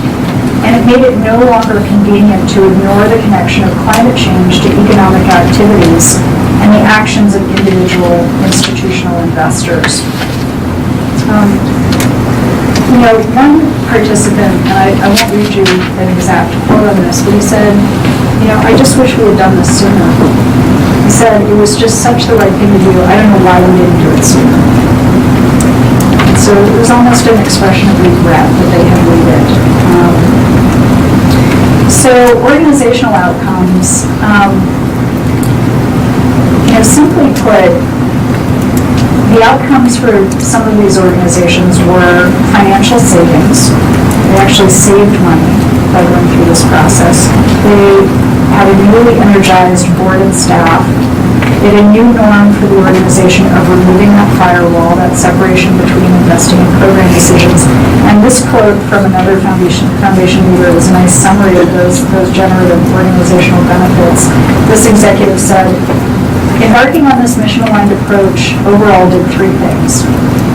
and it made it no longer convenient to ignore the connection of climate change to economic activities and the actions of individual institutional investors. One participant, and I won't read you an exact quote on this, but he said, I just wish we had done this sooner. He said, it was just such the right thing to do. I don't know why we didn't do it sooner. So it was almost an expression of regret that they had waited. So organizational outcomes, simply put, the outcomes for some of these organizations were financial savings. They actually saved money by going through this process. They had a newly energized board and staff. They had a new norm for the organization of removing that firewall, that separation between investing and program decisions. And this quote from another foundation leader is a nice summary of those generative organizational benefits. This executive said, embarking on this mission-aligned approach overall did three things.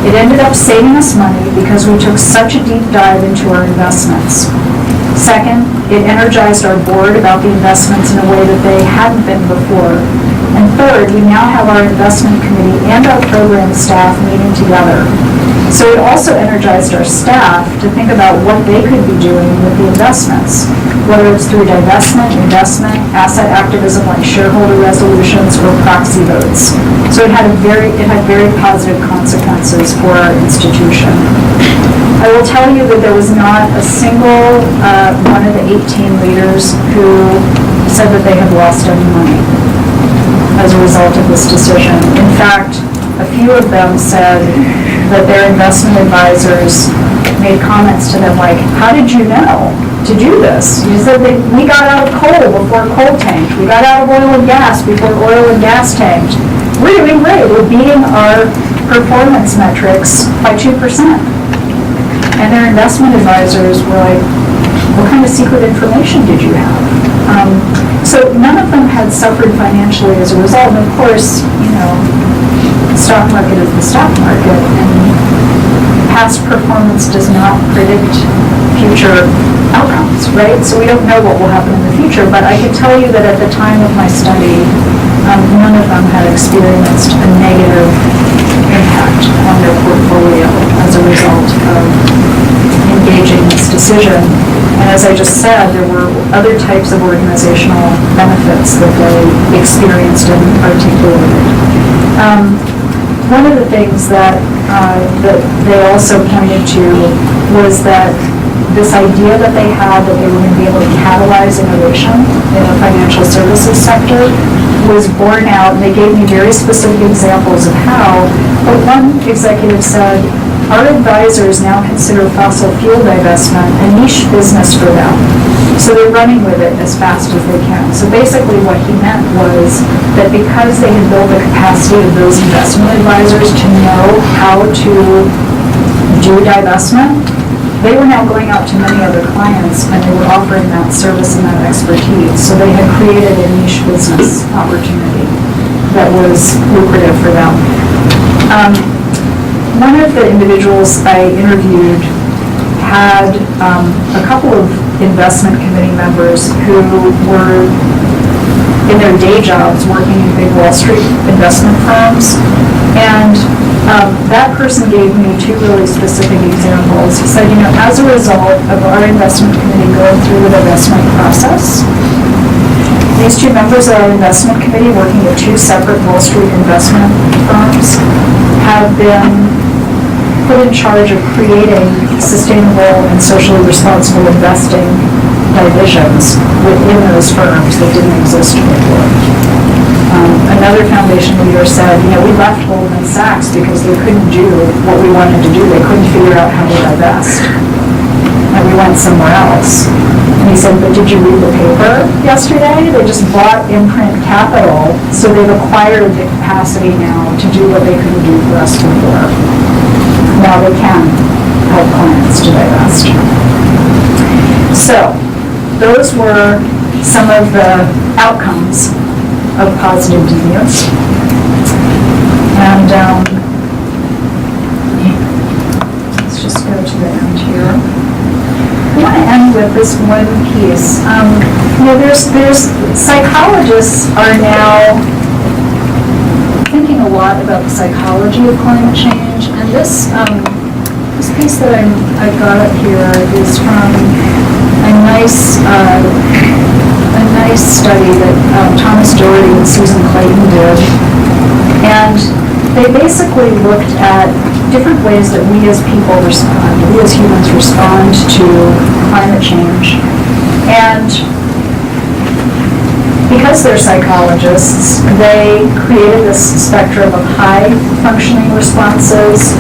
It ended up saving us money because we took such a deep dive into our investments. Second, it energized our board about the investments in a way that they hadn't been before. And third, we now have our investment committee and our program staff meeting together. So it also energized our staff to think about what they could be doing with the investments, whether it's through divestment, investment, asset activism like shareholder resolutions or proxy votes. So it had very positive consequences for our institution. I will tell you that there was not a single one of the 18 leaders who said that they had lost any money as a result of this decision. In fact, a few of them said that their investment advisors made comments to them like, how did you know to do this? You said that we got out of coal before coal tanked. We got out of oil and gas before oil and gas tanked. We're doing great. We're beating our performance metrics by 2%. And their investment advisors were like, what kind of secret information did you have? So none of them had suffered financially as a result. And of course, the stock market is the stock market, and past performance does not predict future outcomes, right? So we don't know what will happen in the future, but I can tell you that at the time of my study, none of them had experienced a negative impact on their portfolio as a result of engaging this decision. And as I just said, there were other types of organizational benefits that they experienced and articulated. One of the things that they also pointed to was that this idea that they had that they were going to be able to catalyze innovation in the financial services sector was borne out, and they gave me very specific examples of how. But one executive said, our advisors now consider fossil fuel divestment a niche business for them. So they're running with it as fast as they can. So basically what he meant was that because they had built the capacity of those investment advisors to know how to do divestment, they were now going out to many other clients and they were offering that service and that expertise. So they had created a niche business opportunity that was lucrative for them. One of the individuals I interviewed had a couple of investment committee members who were in their day jobs working in big Wall Street investment firms. And that person gave me two really specific examples. He said, as a result of our investment committee going through the divestment process, these two members of our investment committee working at two separate Wall Street investment firms have been put in charge of creating sustainable and socially responsible investing divisions within those firms that didn't exist before. Another foundation leader said, we left Goldman Sachs because they couldn't do what we wanted to do. They couldn't figure out how to divest. And we went somewhere else. And he said, but did you read the paper yesterday? They just bought Imprint Capital, so they've acquired the capacity now to do what they couldn't do for us before. Now they can help clients to divest. So, those were some of the outcomes of positive deviance. And let's just go to the end here. I want to end with this one piece. There's psychologists are now thinking a lot about the psychology of climate change, and this piece that I've got up here is from a nice study that Thomas Doherty and Susan Clayton did, and they basically looked at different ways that we as people respond, we as humans respond to climate change. And because they're psychologists, they created this spectrum of high-functioning responses,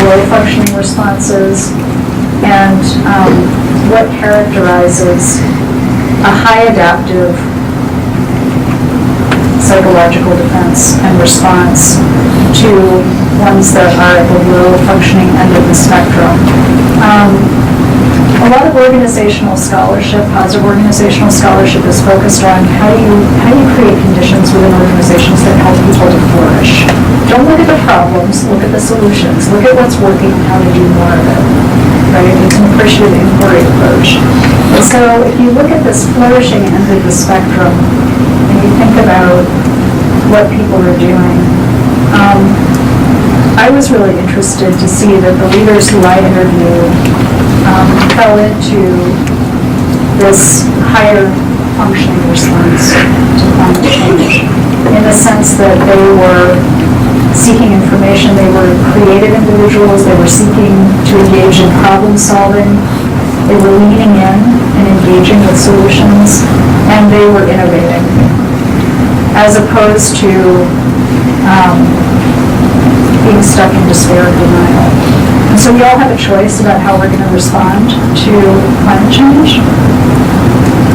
low-functioning responses, and what characterizes a high-adaptive psychological defense and response to ones that are at the low-functioning end of the spectrum. A lot of of organizational scholarship, positive organizational scholarship, is focused on how do you create conditions within organizations that help people to flourish. Don't look at the problems, look at the solutions, look at what's working and how to do more of it. Right? It's an appreciative inquiry approach. And so if you look at this flourishing end of the spectrum and you think about what people are doing, I was really interested to see that the leaders who I interviewed fell into this higher functioning response to climate change, in the sense that they were seeking information, they were creative individuals, they were seeking to engage in problem solving, they were leaning in and engaging with solutions, and they were innovating, as opposed to being stuck in despair and denial. And so we all have a choice about how we're going to respond to climate change.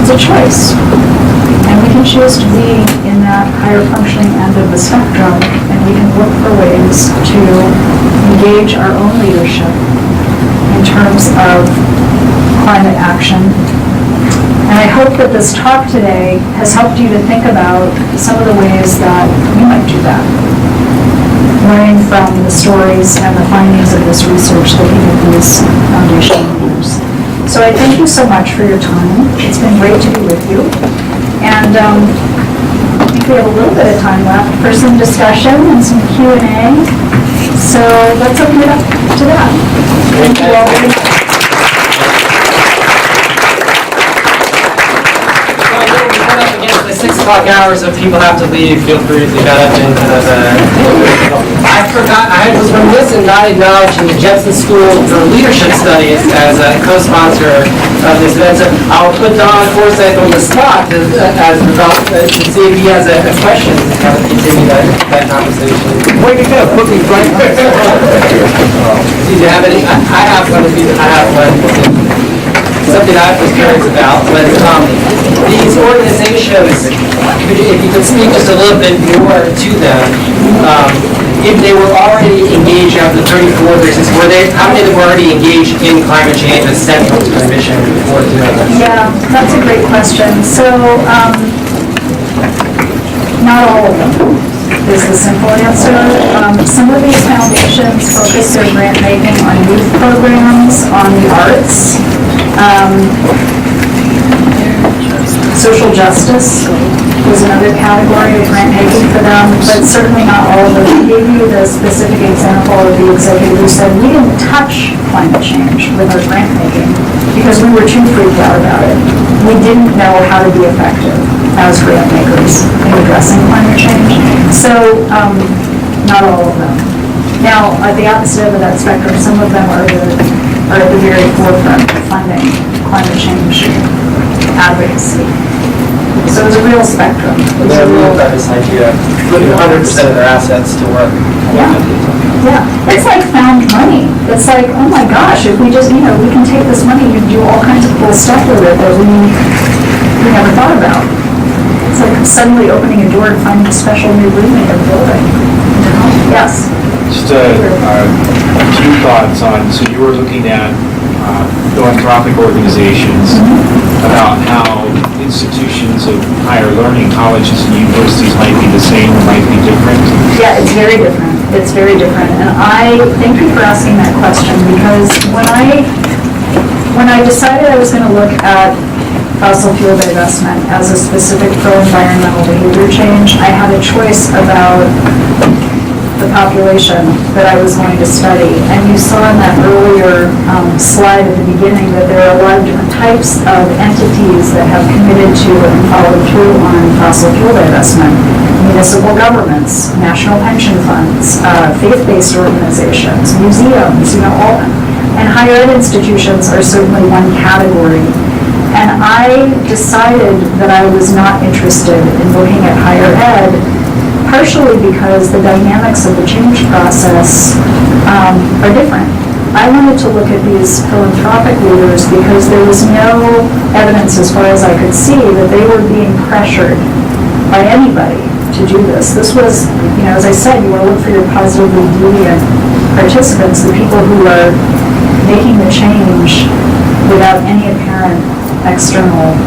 It's a choice. And we can choose to be in that higher functioning end of the spectrum, and we can look for ways to engage our own leadership in terms of climate action. And I hope that this talk today has helped you to think about some of the ways that you might do that, learning from the stories and the findings of this research looking at these foundational leaders. So I thank you so much for your time. It's been great to be with you. And I think we have a little bit of time left for some discussion and some Q&A. So let's open it up to that. Thank you all very much.
The 6 o'clock hours, if people have to leave, feel free to get up and I forgot, I was remiss in not acknowledging the Jensen School for Leadership Studies as a co-sponsor of this event. So I'll put Don Forsythe on the spot to see if he has a question to kind of continue that conversation. Way to go, put me right there. Do you have any? I have one. Something I was curious about was these organizations, if you could speak just a little bit more to them, if they were already engaged after 34 business, how many of them were already engaged in climate change as central to their mission before doing this?
Yeah, that's a great question. So, not all of them is the simple answer. Some of these foundations focus their grant making on youth programs, on the arts, social justice was another category of grant making for them, but certainly not all of them. I gave you the specific example of the executive who said we didn't touch climate change with our grant making because we were too freaked out about it. We didn't know how to be effective as grant makers in addressing climate change. So, not all of them. Now, at the opposite end of that spectrum, some of them are at the very forefront of funding climate change advocacy. So it's a real spectrum.
And they're moved by this idea of putting 100% of their assets to work.
Yeah. Yeah. It's like found money. It's like, oh my gosh, if we just, we can take this money and do all kinds of cool stuff with it that we never thought about. It's like suddenly opening a door and finding a special new room in a building. Yes?
Just two thoughts on, so you were looking at philanthropic organizations about how institutions of higher learning, colleges and universities might be the same or might be different.
Yeah, it's very different. It's very different. And I thank you for asking that question because when I decided I was going to look at fossil fuel divestment as a specific pro-environmental behavior change, I had a choice about the population that I was going to study. And you saw in that earlier slide at the beginning that there are a lot of different types of entities that have committed to and followed through on fossil fuel divestment. Municipal governments, national pension funds, faith-based organizations, museums, all, and higher ed institutions are certainly one category. And I decided that I was not interested in looking at higher ed, partially because the dynamics of the change process are different. I wanted to look at these philanthropic leaders because there was no evidence, as far as I could see, that they were being pressured by anybody to do this. This was, as I said, you want to look for your positively deviant participants, the people who are making the change without without any apparent external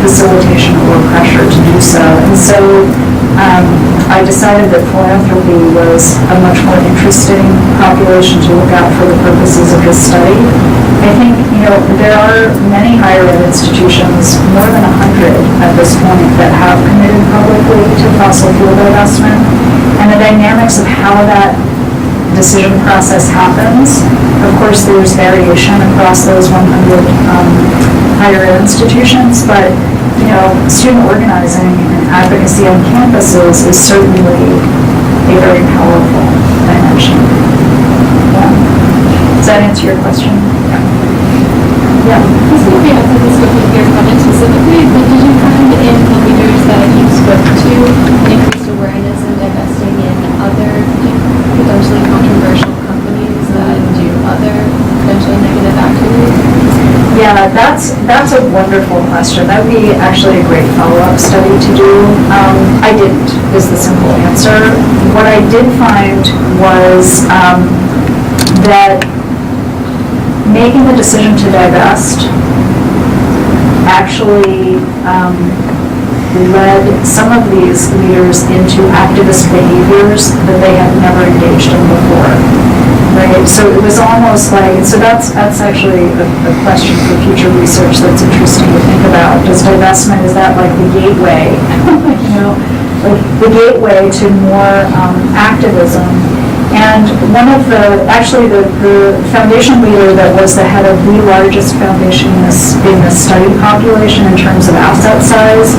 facilitation or pressure to do so. And so I decided that philanthropy was a much more interesting population to look at for the purposes of this study. I think, there are many higher ed institutions, more than 100 at this point, that have committed publicly to fossil fuel divestment. And the dynamics of how that decision process happens, of course, there's variation across those 100 higher ed institutions, but student organizing and advocacy on campuses is certainly a very powerful dimension. Yeah. Does that answer your question? Yeah.
This may be outside the scope of your comment specifically, but did you find in the leaders that you spoke to increased awareness in divesting in other potentially controversial companies that do other potentially negative activities?
Yeah, that's a wonderful question. That would be actually a great follow-up study to do. I didn't, is the simple answer. What I did find was that making the decision to divest actually led some of these leaders into activist behaviors that they had never engaged in before. Right? So it was almost like, so that's actually a question for future research that's interesting to think about. Does divestment, is that like the gateway, like the gateway to more activism? And one of the foundation leader that was the head of the largest foundation in this study population in terms of asset size,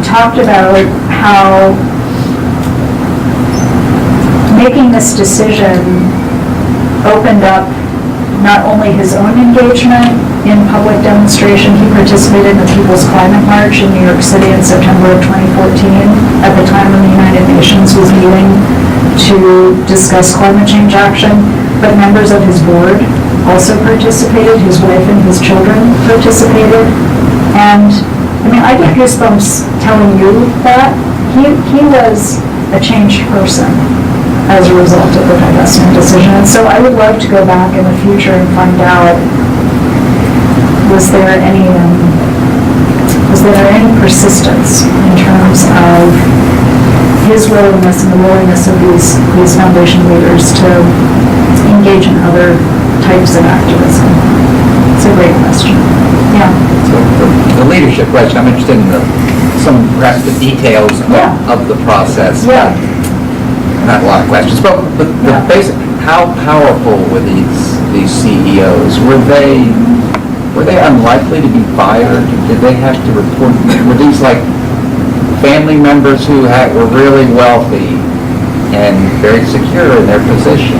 talked about how making this decision opened up not only his own engagement in public demonstration. He participated in the People's Climate March in New York City in September of 2014, at the time when the United Nations was meeting to discuss climate change action, but members of his board also participated, his wife and his children participated. And I get goosebumps telling you that. He was a changed person as a result of the divestment decision. And so I would love to go back in the future and find out, was there any persistence in terms of his willingness and the willingness of these foundation leaders to engage in other types of activism? It's a great question. Yeah.
So the leadership question, I'm interested in perhaps the details of the process.
Yeah.
Not a lot of questions, but the basic, how powerful were these CEOs? Were they unlikely to be fired? Did they have to report? Were these like family members who were really wealthy and very secure in their position?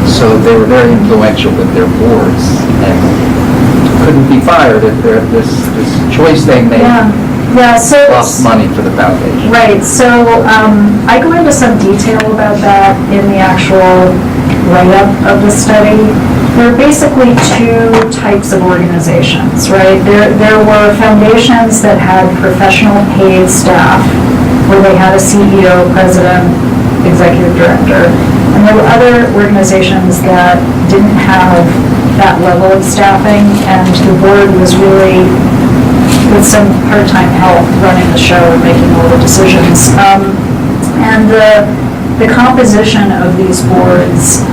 So they were very influential with their boards and couldn't be fired if this choice they made.
So
lost money for the foundation.
Right, so I go into some detail about that in the actual write-up of the study. There are basically two types of organizations, right? There were foundations that had professional paid staff, where they had a CEO, president, executive director, and there were other organizations that didn't have that level of staffing, and the board was really with some part-time help running the show and making all the decisions. And the composition of these boards,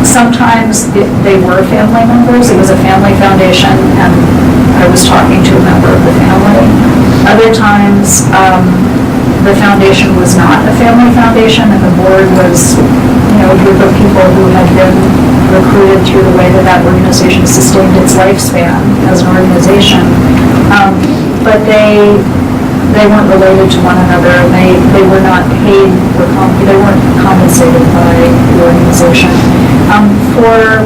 sometimes they were family members. It was a family foundation, and I was talking to a member of the family. Other times, the foundation was not a family foundation, and the board was, a group of people who had been recruited through the way that organization sustained its lifespan as an organization. But they weren't related to one another, and they were not paid, they weren't compensated by the organization. For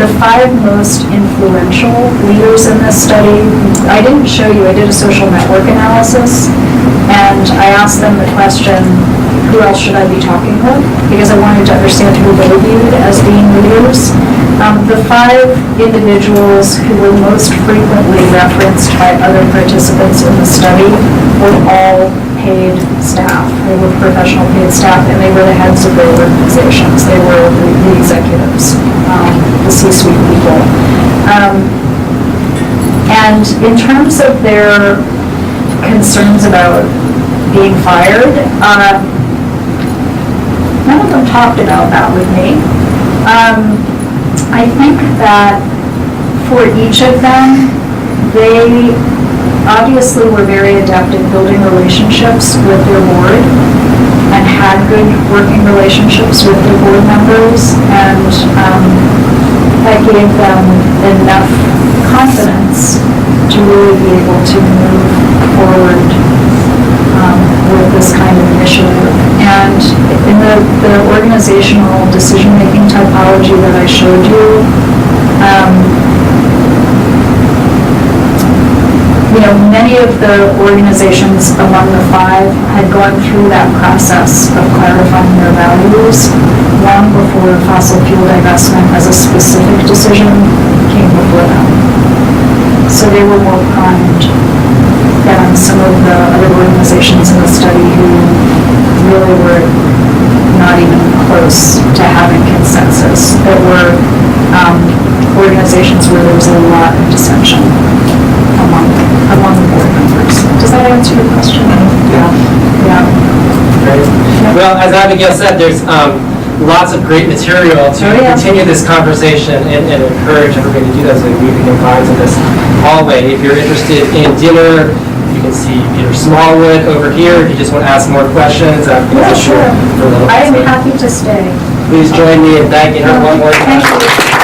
the 5 most influential leaders in this study, I didn't show you, I did a social network analysis, and I asked them the question, who else should I be talking with? Because I wanted to understand who they viewed as being leaders. The 5 individuals who were most frequently referenced by other participants in the study were all paid staff. They were professional paid staff, and they were the heads of their organizations. They were the executives, the C-suite people. And in terms of their concerns about being fired, none of them talked about that with me. I think that for each of them, they obviously were very adept at building relationships with their board and had good working relationships with their board members, and that gave them enough confidence to really be able to move forward with this kind of initiative. And in the organizational decision-making typology that I showed you, many of the organizations among the 5 had gone through that process of clarifying their values long before fossil fuel divestment as a specific decision came before them. So they were more primed than some of the other organizations in the study who really were not even close to having consensus. There were organizations where there was a lot of dissension among the board members. Does that answer your question? Yeah.
Great. Well, as Abigail said, there's lots of great material to continue this conversation and encourage everybody to do that. So we can invite to this hallway. If you're interested in dinner, you can see Peter Smallwood over here. If you just want to ask more questions,
Yeah, sure.
For a little
I am
bit.
happy to stay.
Please join me in thanking her one more time.
Thank you.